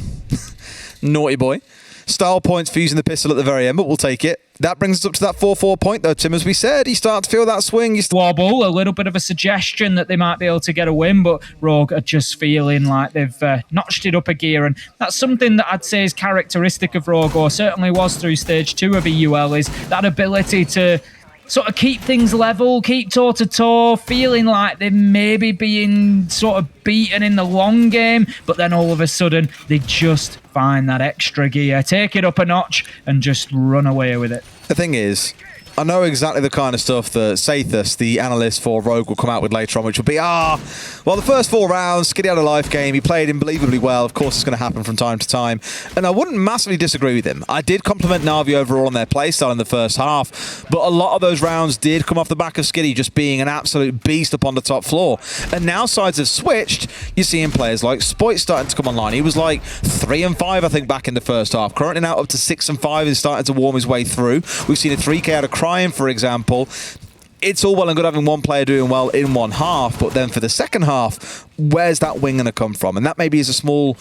Naughty boy. Style points for using the pistol at the very end, but we'll take it. That brings us up to that 4-4 point, though, Tim. As we said, you start to feel that swing. Wobble, a little bit of a suggestion that they might be able to get a win, but Rogue are just feeling like they've notched it up a gear, and that's something that I'd say is characteristic of Rogue, or certainly was through stage 2 of EUL, is that ability to sort of keep things level, keep toe-to-toe, feeling like they may be being sort of beaten in the long game, but then all of a sudden they just find that extra gear, take it up a notch, and just run away with it. The thing is, I know exactly the kind of stuff that Sathus, the analyst for Rogue, will come out with later on, which will be, well, the first 4 rounds, Skiddy had a life game, he played unbelievably well, of course it's going to happen from time to time, and I wouldn't massively disagree with him. I did compliment NAVI overall on their playstyle in the first half, but a lot of those rounds did come off the back of Skiddy just being an absolute beast up on the top floor, and now sides have switched. You're seeing players like Spoit starting to come online. He was like 3 and 5, I think, back in the first half. Currently now up to 6 and 5, he's starting to warm his way through. We've seen a 3K out of Crying, for example. It's all well and good having one player doing well in one half, but then for the second half, where's that wing going to come from? And that maybe is a small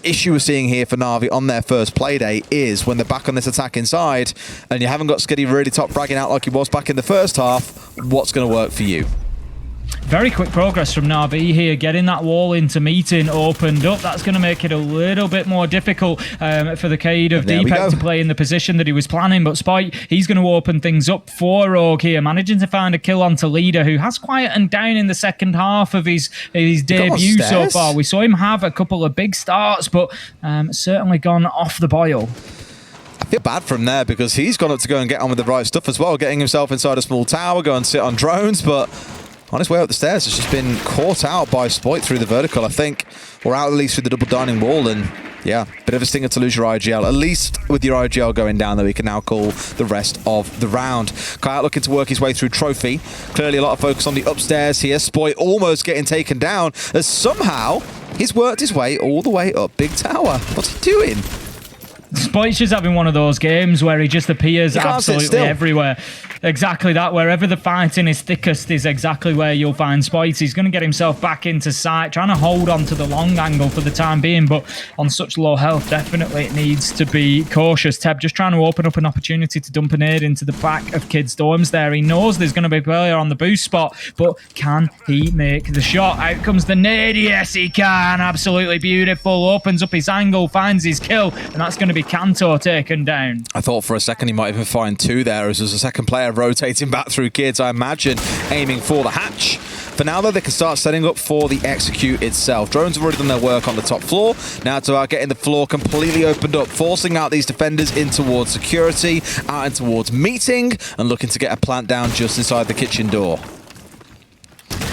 issue we're seeing here for NAVI on their first Playday, is when they're back on this attack inside and you haven't got Skiddy really top fragging out like he was back in the first half, what's going to work for you? Very quick progress from NAVI here, getting that wall into meeting opened up. That's going to make it a little bit more difficult for the Cade of Deepek to play in the position that he was planning. But Spoit, he's going to open things up for Rogue here, managing to find a kill onto Leader, who has quietened down in the second half of his debut so far. We saw him have a couple of big starts, but certainly gone off the boil. I feel bad for him there because he's gone up to go and get on with the right stuff as well, getting himself inside a small tower, go and sit on drones, but on his way up the stairs, has just been caught out by Spoit through the vertical, I think, or out at least through the double dining wall. And yeah, bit of a stinger to lose your IGL. At least with your IGL going down, that we can now call the rest of the round. Kayak looking to work his way through Trophy. Clearly a lot of focus on the upstairs here. Spoit almost getting taken down as somehow he's worked his way all the way up Big Tower. What's he doing? Spoit's just having one of those games where he just appears absolutely everywhere. Exactly that. Wherever the fighting is thickest is exactly where you'll find Spoit. He's going to get himself back into sight, trying to hold on to the long angle for the time being, but on such low health, definitely it needs to be cautious. Teb just trying to open up an opportunity to dump a nade into the back of Kid Storms there. He knows there's going to be a player on the boost spot, but can he make the shot? Out comes the nade. Yes, he can. Absolutely beautiful. Opens up his angle, finds his kill, and that's going to be Kanto taken down. I thought for a second he might even find 2 there as there's a second player rotating back through Kids, I imagine, aiming for the hatch. For now, though, they can start setting up for the execute itself. Drones have already done their work on the top floor. Now it's about getting the floor completely opened up, forcing out these defenders in towards security, out in towards meeting, and looking to get a plant down just inside the kitchen door.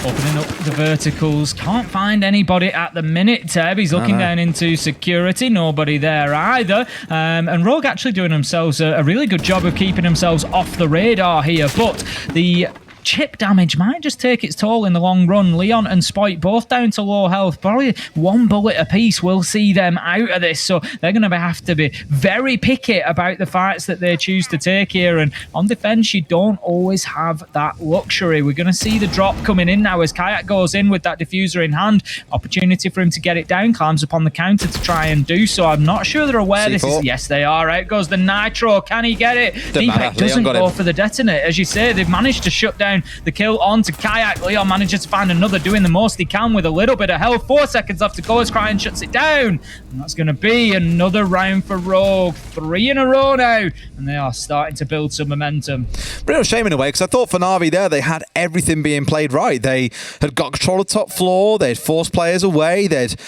Opening up the verticals. Can't find anybody at the minute, Teb. He's looking down into security. Nobody there either. And Rogue actually doing themselves a really good job of keeping themselves off the radar here. But the chip damage might just take its toll in the long run. Leon and Spoit both down to low health. Probably 1 bullet apiece will see them out of this. So they're going to have to be very picky about the fights that they choose to take here. And on defense, you don't always have that luxury. We're going to see the drop coming in now as Kayak goes in with that diffuser in hand. Opportunity for him to get it down. Climbs upon the counter to try and do so. I'm not sure they're aware this is... Yes, they are. Out goes the Nitro. Can he get it? Deepek doesn't go for the detonate. As you say, they've managed to shut down the kill onto Kayak. Leon manages to find another, doing the most he can with a little bit of health. 4 seconds left to go as Crying shuts it down. And that's going to be another round for Rogue. 3 in a row now. And they are starting to build some momentum. Real shame in a way, because I thought for NAVI there, they had everything being played right. They had got control of the top floor. They'd forced players away. They'd,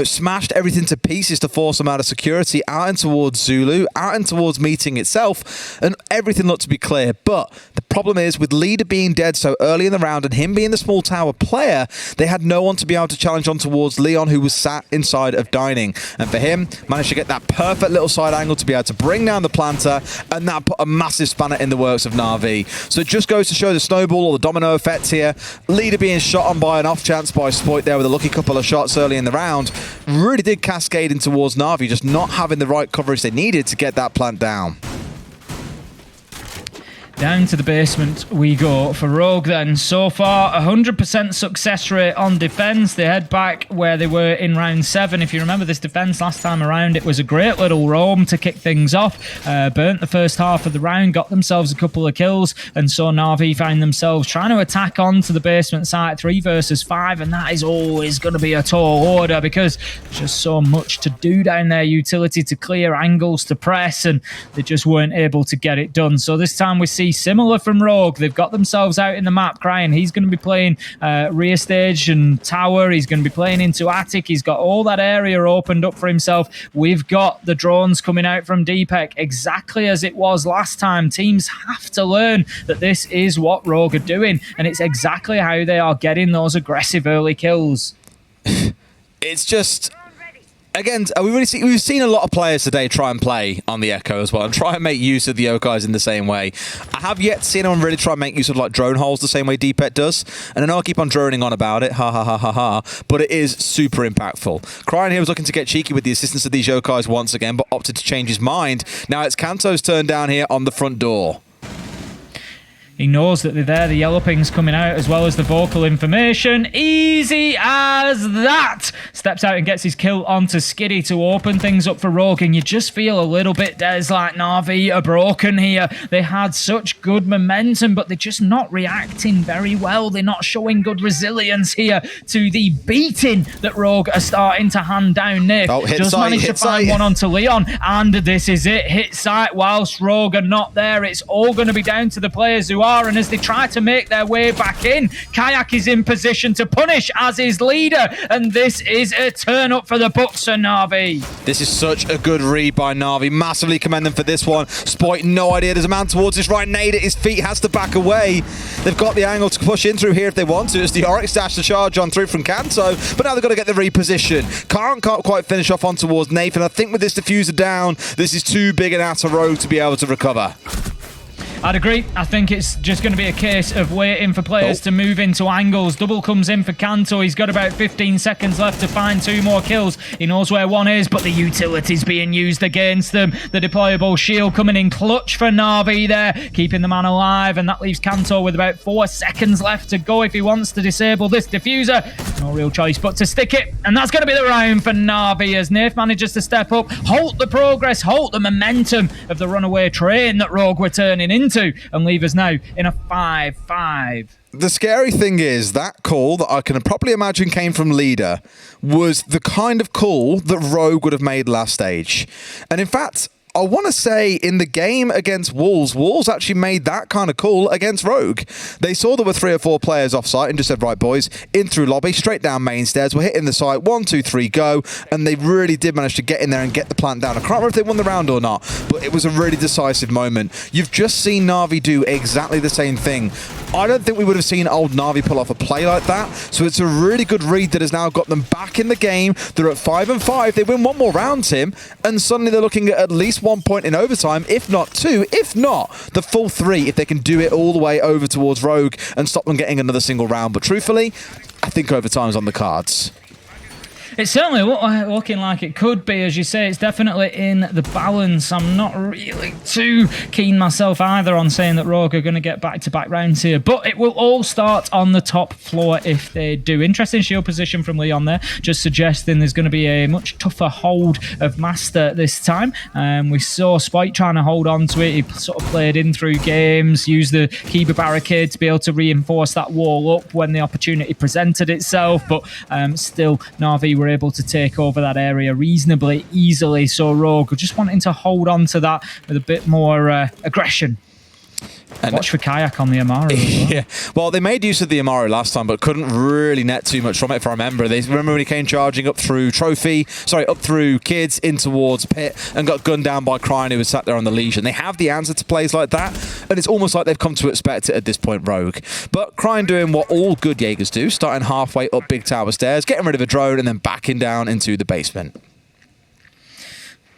smashed everything to pieces to force them out of security, out and towards Zulu, out and towards meeting itself. And everything looked to be clear. But the problem is, with Leader being dead so early in the round and him being the small tower player, they had no one to be able to challenge on towards Leon, who was sat inside of dining. And for him, managed to get that perfect little side angle to be able to bring down the planter, and that put a massive spanner in the works of NAVI. So it just goes to show the snowball or the domino effect here. Leader being shot on by an off chance by Spoit there with a lucky couple of shots early in the round really did cascade in towards NAVI, just not having the right coverage they needed to get that plant down. Down to the basement we go for Rogue then. So far, 100% success rate on defense. They head back where they were in round 7. If you remember this defense last time around, it was a great little roam to kick things off. Burnt the first half of the round, got themselves a couple of kills, and so NAVI find themselves trying to attack onto the basement site 3 versus 5, and that is always going to be a tall order because there's just so much to do down there. Utility to clear, angles to press, and they just weren't able to get it done. So this time we see similar from Rogue. They've got themselves out in the map. Cryan, he's going to be playing rear stage and tower. He's going to be playing into attic. He's got all that area opened up for himself. We've got the drones coming out from DPEC exactly as it was last time. Teams have to learn that this is what Rogue are doing, and it's exactly how they are getting those aggressive early kills. It's just, again, we've seen a lot of players today try and play on the Echo as well and try and make use of the Yokais in the same way. I have yet to see anyone really try and make use of like drone holes the same way DPEC does. And I know I keep on droning on about it, ha ha ha ha ha, but it is super impactful. Cryan here was looking to get cheeky with the assistance of these Yokais once again, but opted to change his mind. Now it's Kanto's turn down here on the front door. He knows that they're there. The yellow ping's coming out as well as the vocal information. Easy as that. Steps out and gets his kill onto Skiddy to open things up for Rogue. And you just feel a little bit, there's like NAVI are broken here. They had such good momentum, but they're just not reacting very well. They're not showing good resilience here to the beating that Rogue are starting to hand down. Nick just managed to find one onto Leon. And this is it. Hit sight whilst Rogue are not there. It's all going to be down to the players who are, and as they try to make their way back in, Kayak is in position to punish as his leader, and this is a turn up for the Bucks and NAVI. This is such a good read by NAVI. Massively commend them for this one. Spoit, no idea. There's a man towards his right. Nade at his feet, has to back away. They've got the angle to push in through here if they want to. It's the Oryx dash to charge on through from Kanto, but now they've got to get the reposition. Can't quite finish off on towards Nathan. I think with this diffuser down, this is too big an outer road to be able to recover. I'd agree. I think it's just going to be a case of waiting for players to move into angles. Double comes in for Kanto. He's got about 15 seconds left to find 2 more kills. He knows where one is, but the utility's being used against them. The deployable shield coming in clutch for NAVI there, keeping the man alive, and that leaves Kanto with about 4 seconds left to go if he wants to disable this diffuser. No real choice but to stick it, and that's going to be the round for NAVI as Nath manages to step up, halt the progress, halt the momentum of the runaway train that Rogue were turning into, and leave us now in a 5-5. The scary thing is that call that I can probably imagine came from Leader was the kind of call that Rogue would have made last stage. And in fact, I want to say in the game against Wolves, Wolves actually made that kind of call against Rogue. They saw there were 3 or 4 players off site and just said, right, boys, in through lobby, straight down main stairs. We're hitting the site, 1, 2, 3, go. And they really did manage to get in there and get the plant down. I can't remember if they won the round or not, but it was a really decisive moment. You've just seen NAVI do exactly the same thing. I don't think we would have seen old NAVI pull off a play like that. So it's a really good read that has now got them back in the game. They're at 5-5. They win 1 more round, Tim, and suddenly they're looking at least 1 point in overtime, if not 2, if not the full 3, if they can do it all the way over towards Rogue and stop them getting another single round. But truthfully, I think overtime's on the cards. It's certainly looking like it could be. As you say, it's definitely in the balance. I'm not really too keen myself either on saying that Rogue are going to get back-to-back rounds here, but it will all start on the top floor if they do. Interesting shield position from Leon there, just suggesting there's going to be a much tougher hold of Master this time. We saw Spike trying to hold on to it. He sort of played in through games, used the Kiba barricade to be able to reinforce that wall up when the opportunity presented itself, but still NAVI were able to take over that area reasonably easily. So Rogue just wanting to hold on to that with a bit more aggression. And watch for Kayak on the Amaro as well. Yeah, well, they made use of the Amaro last time, but couldn't really net too much from it, if I remember. They remember when he came charging up through up through Kids in towards Pit and got gunned down by Cryan, who was sat there on the Legion. They have the answer to plays like that, and it's almost like they've come to expect it at this point, Rogue. But Cryan doing what all good Jaegers do, starting halfway up big tower stairs, getting rid of a drone, and then backing down into the basement.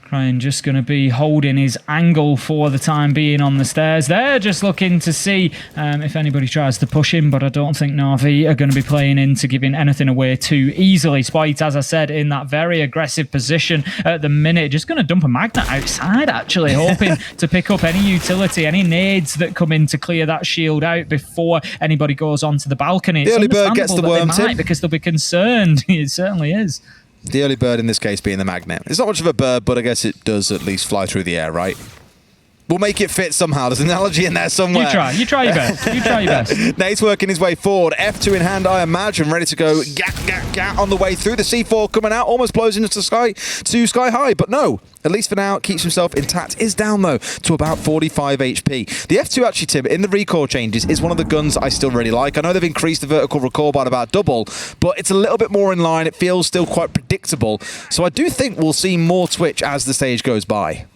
Cryan just going to be holding his angle for the time being on the stairs. They're just looking to see if anybody tries to push him, but I don't think NAVI are going to be playing into giving anything away too easily. Spite, as I said, in that very aggressive position at the minute. Just going to dump a magnet outside, actually, hoping to pick up any utility, any nades that come in to clear that shield out before anybody goes onto the balcony. The early bird gets the worm, Tim. Because they'll be concerned. It certainly is. The early bird in this case being the magnet. It's not much of a bird, but I guess it does at least fly through the air, right? We'll make it fit somehow. There's an analogy in there somewhere. You try your best. You try your best. Nate's working his way forward. F2 in hand, I imagine, ready to go. Gat on the way through. The C4 coming out, almost blows into sky high. But no, at least for now, keeps himself intact. Is down, though, to about 45 HP. The F2, actually, Tim, in the recoil changes, is one of the guns I still really like. I know they've increased the vertical recoil by about double, but it's a little bit more in line. It feels still quite predictable. So I do think we'll see more twitch as the stage goes by.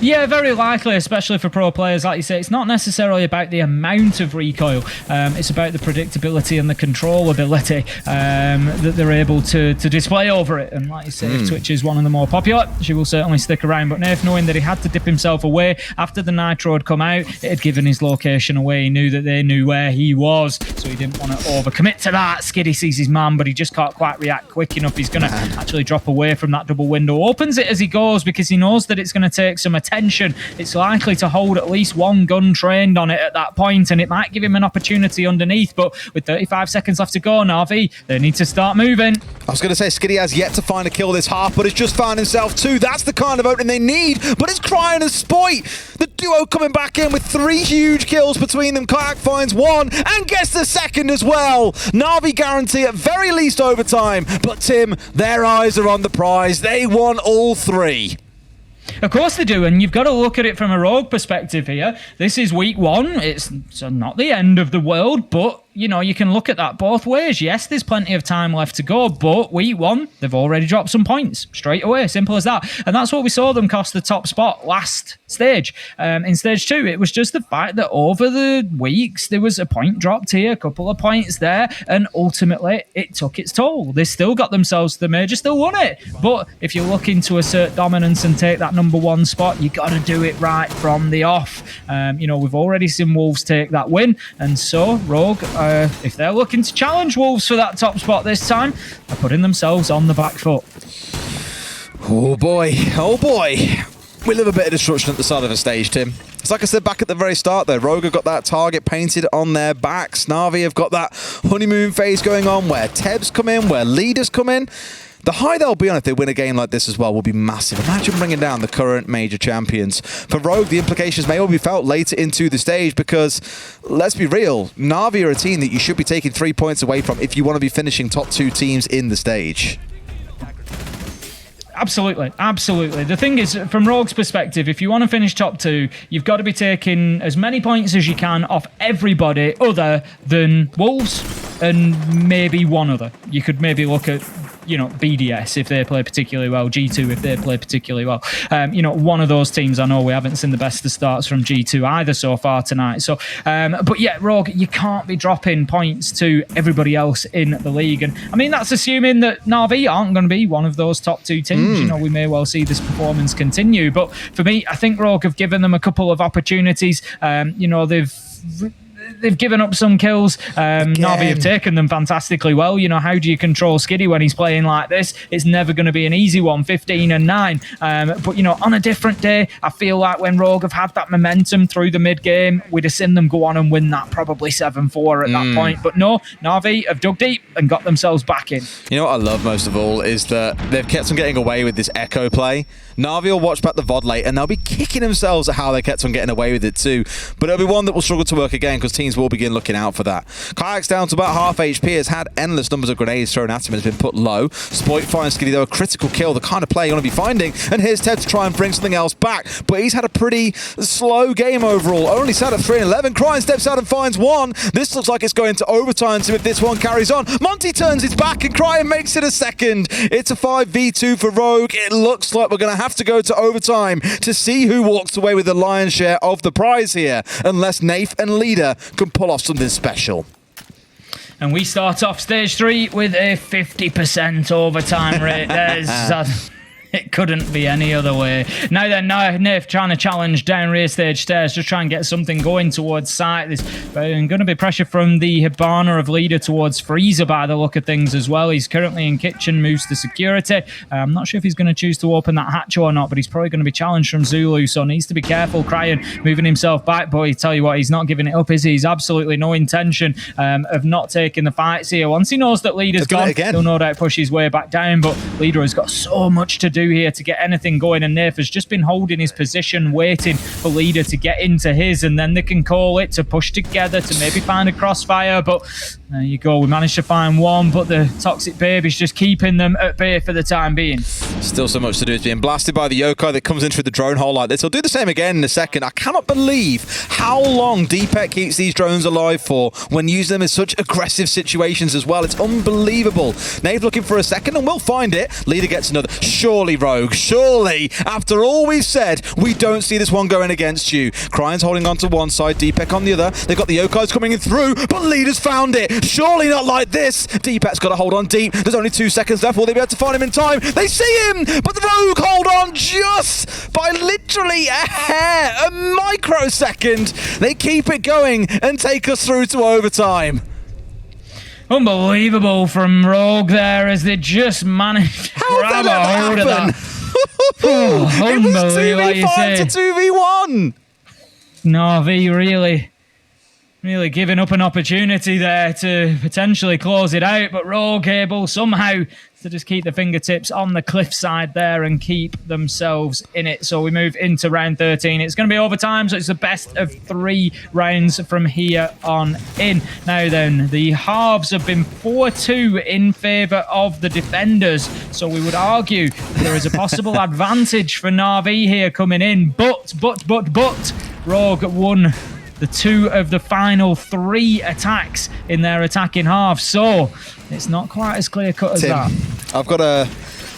Yeah, very likely, especially for pro players. Like you say, it's not necessarily about the amount of recoil. It's about the predictability and the controllability that they're able to display over it. And like you say, if Twitch is one of the more popular, she will certainly stick around. But Nath, knowing that he had to dip himself away after the Nitro had come out, it had given his location away. He knew that they knew where he was, so he didn't want to overcommit to that. Skiddy sees his man, but he just can't quite react quick enough. He's going to actually drop away from that double window. Opens it as he goes because he knows that it's going to take some attention. It's likely to hold at least one gun trained on it at that point, and it might give him an opportunity underneath. But with 35 seconds left to go, NAVI, they need to start moving. I was going to say, Skiddy has yet to find a kill this half, but has just found himself two. That's the kind of opening they need, but it's Cryan and Spoit. The duo coming back in with 3 huge kills between them. Kayak finds one and gets the second as well. NAVI guarantee at very least overtime, but Tim, their eyes are on the prize. They won all 3. Of course they do, and you've got to look at it from a Rogue perspective here. This is week 1. It's not the end of the world, but you know, you can look at that both ways. Yes, there's plenty of time left to go, but week 1, they've already dropped some points straight away. Simple as that. And that's what we saw them cost the top spot last stage. In stage 2, it was just the fact that over the weeks, there was a point dropped here, a couple of points there, and ultimately it took its toll. They still got themselves to the major, still won it. But if you're looking to assert dominance and take that number 1 spot, you got to do it right from the off. You know, we've already seen Wolves take that win, and so Rogue, if they're looking to challenge Wolves for that top spot this time, they're putting themselves on the back foot. Oh boy, oh boy. We live a bit of destruction at the start of the stage, Tim. It's like I said back at the very start there, Rogue have got that target painted on their backs. NAVI have got that honeymoon phase going on where Tebs come in, where leaders come in. The high they'll be on if they win a game like this as well will be massive. Imagine bringing down the current major champions. For Rogue, the implications may well be felt later into the stage because, let's be real, NAVI are a team that you should be taking 3 points away from if you want to be finishing top 2 teams in the stage. Absolutely, absolutely. The thing is, from Rogue's perspective, if you want to finish top 2, you've got to be taking as many points as you can off everybody other than Wolves and maybe one other. You could maybe look at, you know, BDS if they play particularly well, G2 if they play particularly well. You know, one of those teams. I know we haven't seen the best of starts from G2 either so far tonight. So, but yeah, Rogue, you can't be dropping points to everybody else in the league. And I mean, that's assuming that NAVI aren't going to be one of those top 2 teams. You know, we may well see this performance continue. But for me, I think Rogue have given them a couple of opportunities. You know, they've given up some kills. NAVI have taken them fantastically well. You know, how do you control Skiddy when he's playing like this? It's never going to be an easy one, 15-9. But, you know, on a different day, I feel like when Rogue have had that momentum through the mid-game, we'd have seen them go on and win that probably 7-4 at that point. But no, NAVI have dug deep and got themselves back in. You know what I love most of all is that they've kept on getting away with this echo play. NAVI will watch back the VOD late and they'll be kicking themselves at how they kept on getting away with it too. But it'll be one that will struggle to work again because teams will begin looking out for that. Kayak's down to about half HP, has had endless numbers of grenades thrown at him and has been put low. Spoit finds Skiddy though, a critical kill, the kind of play you want to be finding. And here's Ted to try and bring something else back. But he's had a pretty slow game overall. Only sat at 3-11. Cryan steps out and finds one. This looks like it's going to overtime, so if this one carries on, Monty turns his back and Cryan makes it a second. It's a 5v2 for Rogue. It looks like we're going to have to go to overtime to see who walks away with the lion's share of the prize here, unless Nath and Leader can pull off something special. And we start off stage 3 with a 50% overtime rate. It couldn't be any other way. Now then, Nath trying to challenge down rear stage stairs, just try and get something going towards site. There's going to be pressure from the Hibana of Leader towards Freezer by the look of things as well. He's currently in kitchen, moves to security. I'm not sure if he's going to choose to open that hatch or not, but he's probably going to be challenged from Zulu, so needs to be careful. Cryan moving himself back, but I tell you what, he's not giving it up, is he? He's absolutely no intention of not taking the fights here. Once he knows that Leader's gone, he'll no doubt push his way back down, but Leader has got so much to do do here to get anything going, and Nath has just been holding his position, waiting for Leader to get into his, and then they can call it to push together to maybe find a crossfire. But there you go, we managed to find one, but the Toxic Baby's just keeping them at bay for the time being. Still so much to do. It's being blasted by the Yokai that comes in through the drone hole like this. He'll do the same again in a second. I cannot believe how long DPEC keeps these drones alive for when using them in such aggressive situations as well. It's unbelievable. Nave looking for a second, and we'll find it. Leader gets another. Surely, Rogue, surely, after all we've said, we don't see this one going against you. Cryan's holding on to one side, DPEC on the other. They've got the Yokais coming in through, but Leader's found it. Surely not like this. DPEC's got to hold on deep. There's only 2 seconds left. Will they be able to find him in time? They see him, but the Rogue hold on just by literally a hair, a microsecond. They keep it going and take us through to overtime. Unbelievable from Rogue there as they just managed to grab a hold of that. It was 2v5 to 2v1. NAVI really giving up an opportunity there to potentially close it out, but Rogue able somehow to just keep the fingertips on the cliffside there and keep themselves in it. So we move into round 13. It's going to be overtime, so it's the best of 3 rounds from here on in. Now then, the halves have been 4-2 in favour of the defenders, so we would argue there is a possible advantage for NAVI here coming in, but Rogue won the 2 of the final 3 attacks in their attacking half, so it's not quite as clear-cut as that. I've got to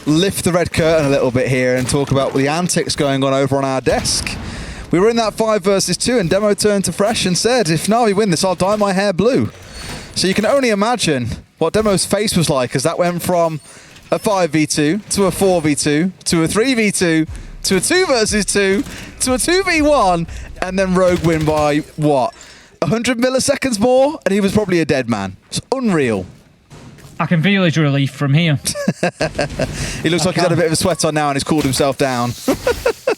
lift the red curtain a little bit here and talk about the antics going on over on our desk. We were in that 5 versus 2, and Demo turned to Fresh and said, if Navi win this, I'll dye my hair blue. So you can only imagine what Demo's face was like as that went from a 5v2 to a 4v2 to a 3v2 to a 2 versus 2 to a 2v1, and then Rogue win by, what, 100 milliseconds more? And he was probably a dead man. It's unreal. I can feel his relief from here. He looks like he's had a bit of a sweat on now and he's cooled himself down.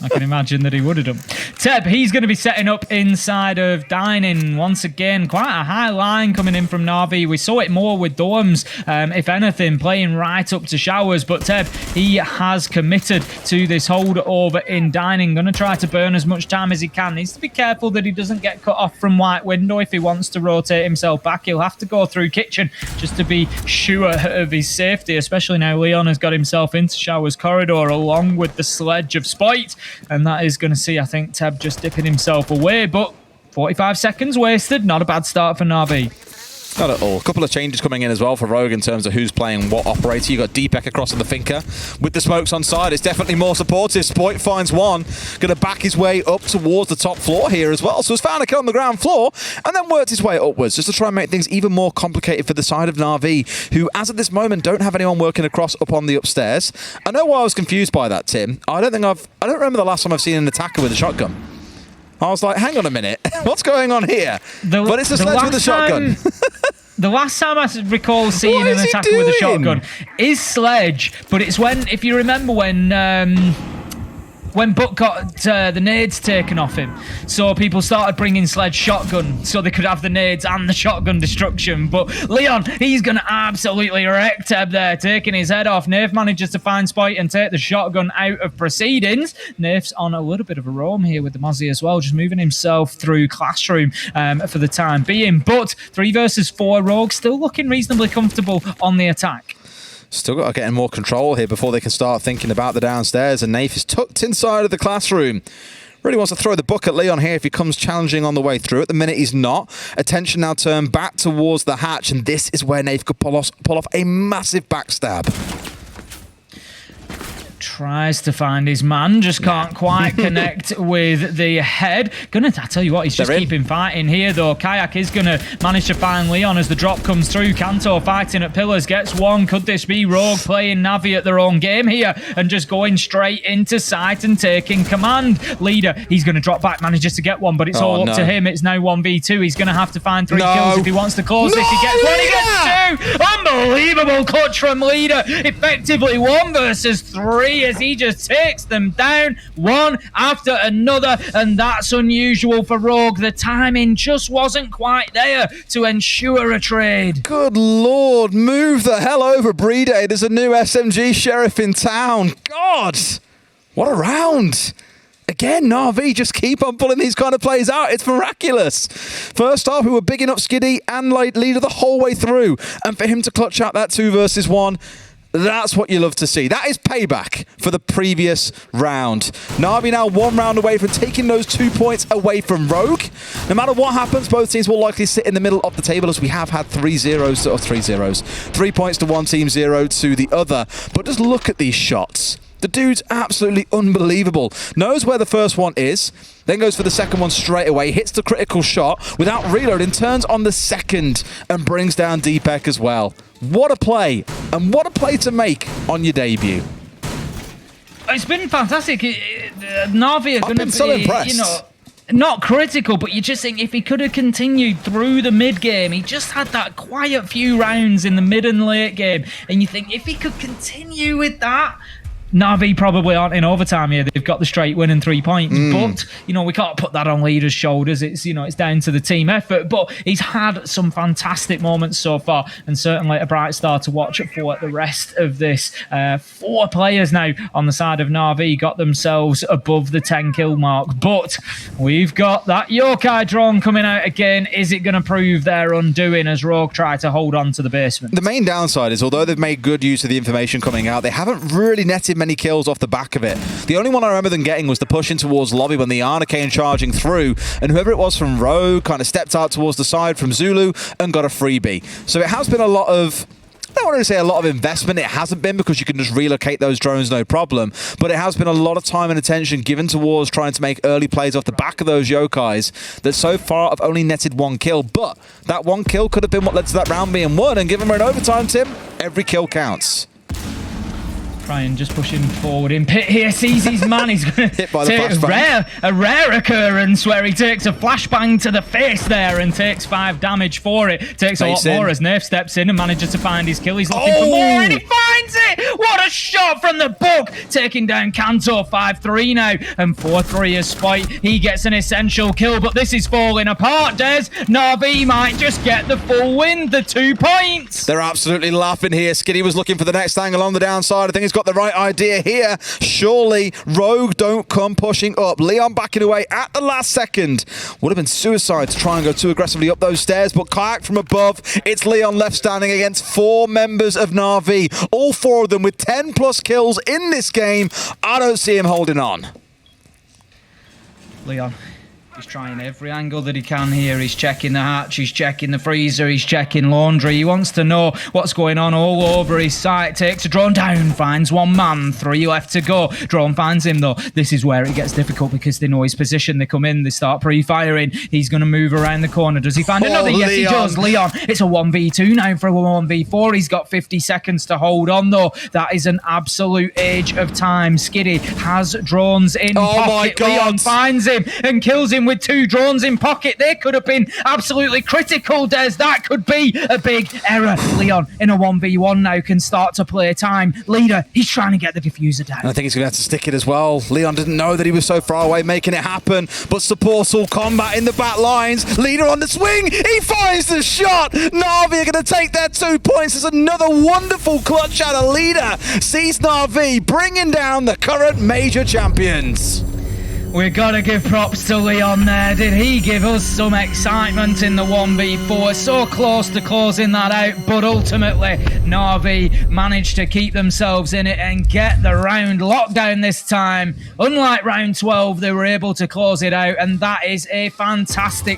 I can imagine that he would have done. Teb, he's going to be setting up inside of Dining. Once again, quite a high line coming in from Navi. We saw it more with Dorms, if anything, playing right up to Showers. But Teb, he has committed to this hold over in Dining. Going to try to burn as much time as he can. Needs to be careful that he doesn't get cut off from White Window if he wants to rotate himself back. He'll have to go through Kitchen just to be sure of his safety, especially now Leon has got himself into Showers corridor along with the sledge of Spite, and that is going to see, I think, Teb just dipping himself away, but 45 seconds wasted. Not a bad start for Navi. Not at all. A couple of changes coming in as well for Rogue in terms of who's playing what operator. You got DPEC across on the Finker. With the smokes on side, it's definitely more supportive. Spoit finds one. Going to back his way up towards the top floor here as well. So he's found a kill on the ground floor and then worked his way upwards just to try and make things even more complicated for the side of Navi, who, as of this moment, don't have anyone working across up on the upstairs. I know why I was confused by that, Tim. I don't remember the last time I've seen an attacker with a shotgun. I was like, hang on a minute. What's going on here? But it's a sledge with a shotgun. The last time I recall seeing an attacker with a shotgun is Sledge, but it's when, if you remember when Buck got the nades taken off him, so people started bringing Sledge shotgun so they could have the nades and the shotgun destruction. But Leon, he's going to absolutely wreck Teb there, taking his head off. Nath manages to find Spite and take the shotgun out of proceedings. Nath's on a little bit of a roam here with the Mozzie as well, just moving himself through Classroom for the time being. But 3 versus 4, Rogue still looking reasonably comfortable on the attack. Still got to get in more control here before they can start thinking about the downstairs. And Nath is tucked inside of the Classroom. Really wants to throw the book at Leon here if he comes challenging on the way through. At the minute, he's not. Attention now turned back towards the hatch. And this is where Nath could pull off a massive backstab. Tries to find his man, just can't quite connect with the head. I tell you what, he's just keeping fighting here though. Kayak is gonna manage to find Leon as the drop comes through. Kanto fighting at pillars, gets one. Could this be Rogue playing Navi at their own game here and just going straight into sight and taking command? Leader, he's gonna drop back, manages to get one, but it's all up to him. It's now 1v2. He's gonna have to find 3 kills if he wants to close this. He gets one, he gets 2. Unbelievable clutch from Leader. Effectively 1 versus 3 as he just takes them down one after another, and that's unusual for Rogue. The timing just wasn't quite there to ensure a trade. Good lord, move the hell over, Playday. There's a new SMG sheriff in town. God, what a round. Again, NAVI just keep on pulling these kind of plays out. It's miraculous. First half, we were bigging up Skiddy and leader the whole way through. And for him to clutch out that 2 versus 1, that's what you love to see. That is payback for the previous round. NAVI now 1 round away from taking those 2 points away from Rogue. No matter what happens, both teams will likely sit in the middle of the table, as we have had 3 points to one team, 0 to the other. But just look at these shots. The dude's absolutely unbelievable. Knows where the first one is, then goes for the second one straight away, hits the critical shot without reloading, turns on the second and brings down Deepek as well. What a play, and what a play to make on your debut. It's been fantastic. NAVI are going to be, so impressed. You know, not critical, but you just think if he could have continued through the mid game, he just had that quiet few rounds in the mid and late game, and you think if he could continue with that, NAVI probably aren't in overtime here. They've got the straight win and 3 points, but you know we can't put that on leaders' shoulders. It's it's down to the team effort. But he's had some fantastic moments so far, and certainly a bright star to watch for the rest of this. 4 players now on the side of NAVI got themselves above the 10 kill mark, but we've got that Yokai drone coming out again. Is it going to prove their undoing as Rogue try to hold on to the basement? The main downside is, although they've made good use of the information coming out, they haven't really netted many kills off the back of it. The only one I remember them getting was the push in towards lobby when the Ana came charging through, and whoever it was from Rogue kind of stepped out towards the side from Zulu and got a freebie. So it has been a lot of, I don't want to say a lot of investment. It hasn't been, because you can just relocate those drones no problem, but it has been a lot of time and attention given towards trying to make early plays off the back of those Yokais that so far have only netted 1 kill. But that 1 kill could have been what led to that round being won, and given we're in overtime, Tim, every kill counts. Ryan just pushing forward in pit here, sees his man. He's going to take a rare occurrence where he takes a flashbang to the face there and takes 5 damage for it. Takes a lot more as Nerf steps in and manages to find his kill. He's looking for more and he finds it! What a shot from the book! Taking down Kanto, 5-3 now, and 4-3 as Spite. He gets an essential kill, but this is falling apart, Des. NAVI might just get the full win, the 2 points. They're absolutely laughing here. Skiddy was looking for the next angle on the downside. I think he's got the right idea here. Surely Rogue don't come pushing up. Leon backing away at the last second. Would have been suicide to try and go too aggressively up those stairs, but kayak from above. It's Leon left standing against 4 members of NAVI. All 4 of them with 10 plus kills in this game. I don't see him holding on. Leon, he's trying every angle that he can here. He's checking the hatch, he's checking the freezer, he's checking laundry. He wants to know what's going on all over his site. Takes a drone down, finds 1 man, 3 left to go. Drone finds him though. This is where it gets difficult because they know his position. They come in, they start pre-firing. He's going to move around the corner. Does he find another? Yes, he does. Leon, it's a 1v2 now for a 1v4. He's got 50 seconds to hold on though. That is an absolute age of time. Skiddy has drones in pocket. My God. Leon finds him and kills him with 2 drones in pocket. They could have been absolutely critical, Des. That could be a big error. Leon in a 1v1 now can start to play time. Leader, he's trying to get the diffuser down. I think he's going to have to stick it as well. Leon didn't know that he was so far away making it happen, but Supportal combat in the back lines. Leader on the swing. He finds the shot. NAVI are going to take their 2 points. There's another wonderful clutch out of Leader. Sees NAVI bringing down the current major champions. We've got to give props to Leon there. Did he give us some excitement in the 1v4? So close to closing that out, but ultimately NAVI managed to keep themselves in it and get the round locked down this time. Unlike round 12, they were able to close it out, and that is a fantastic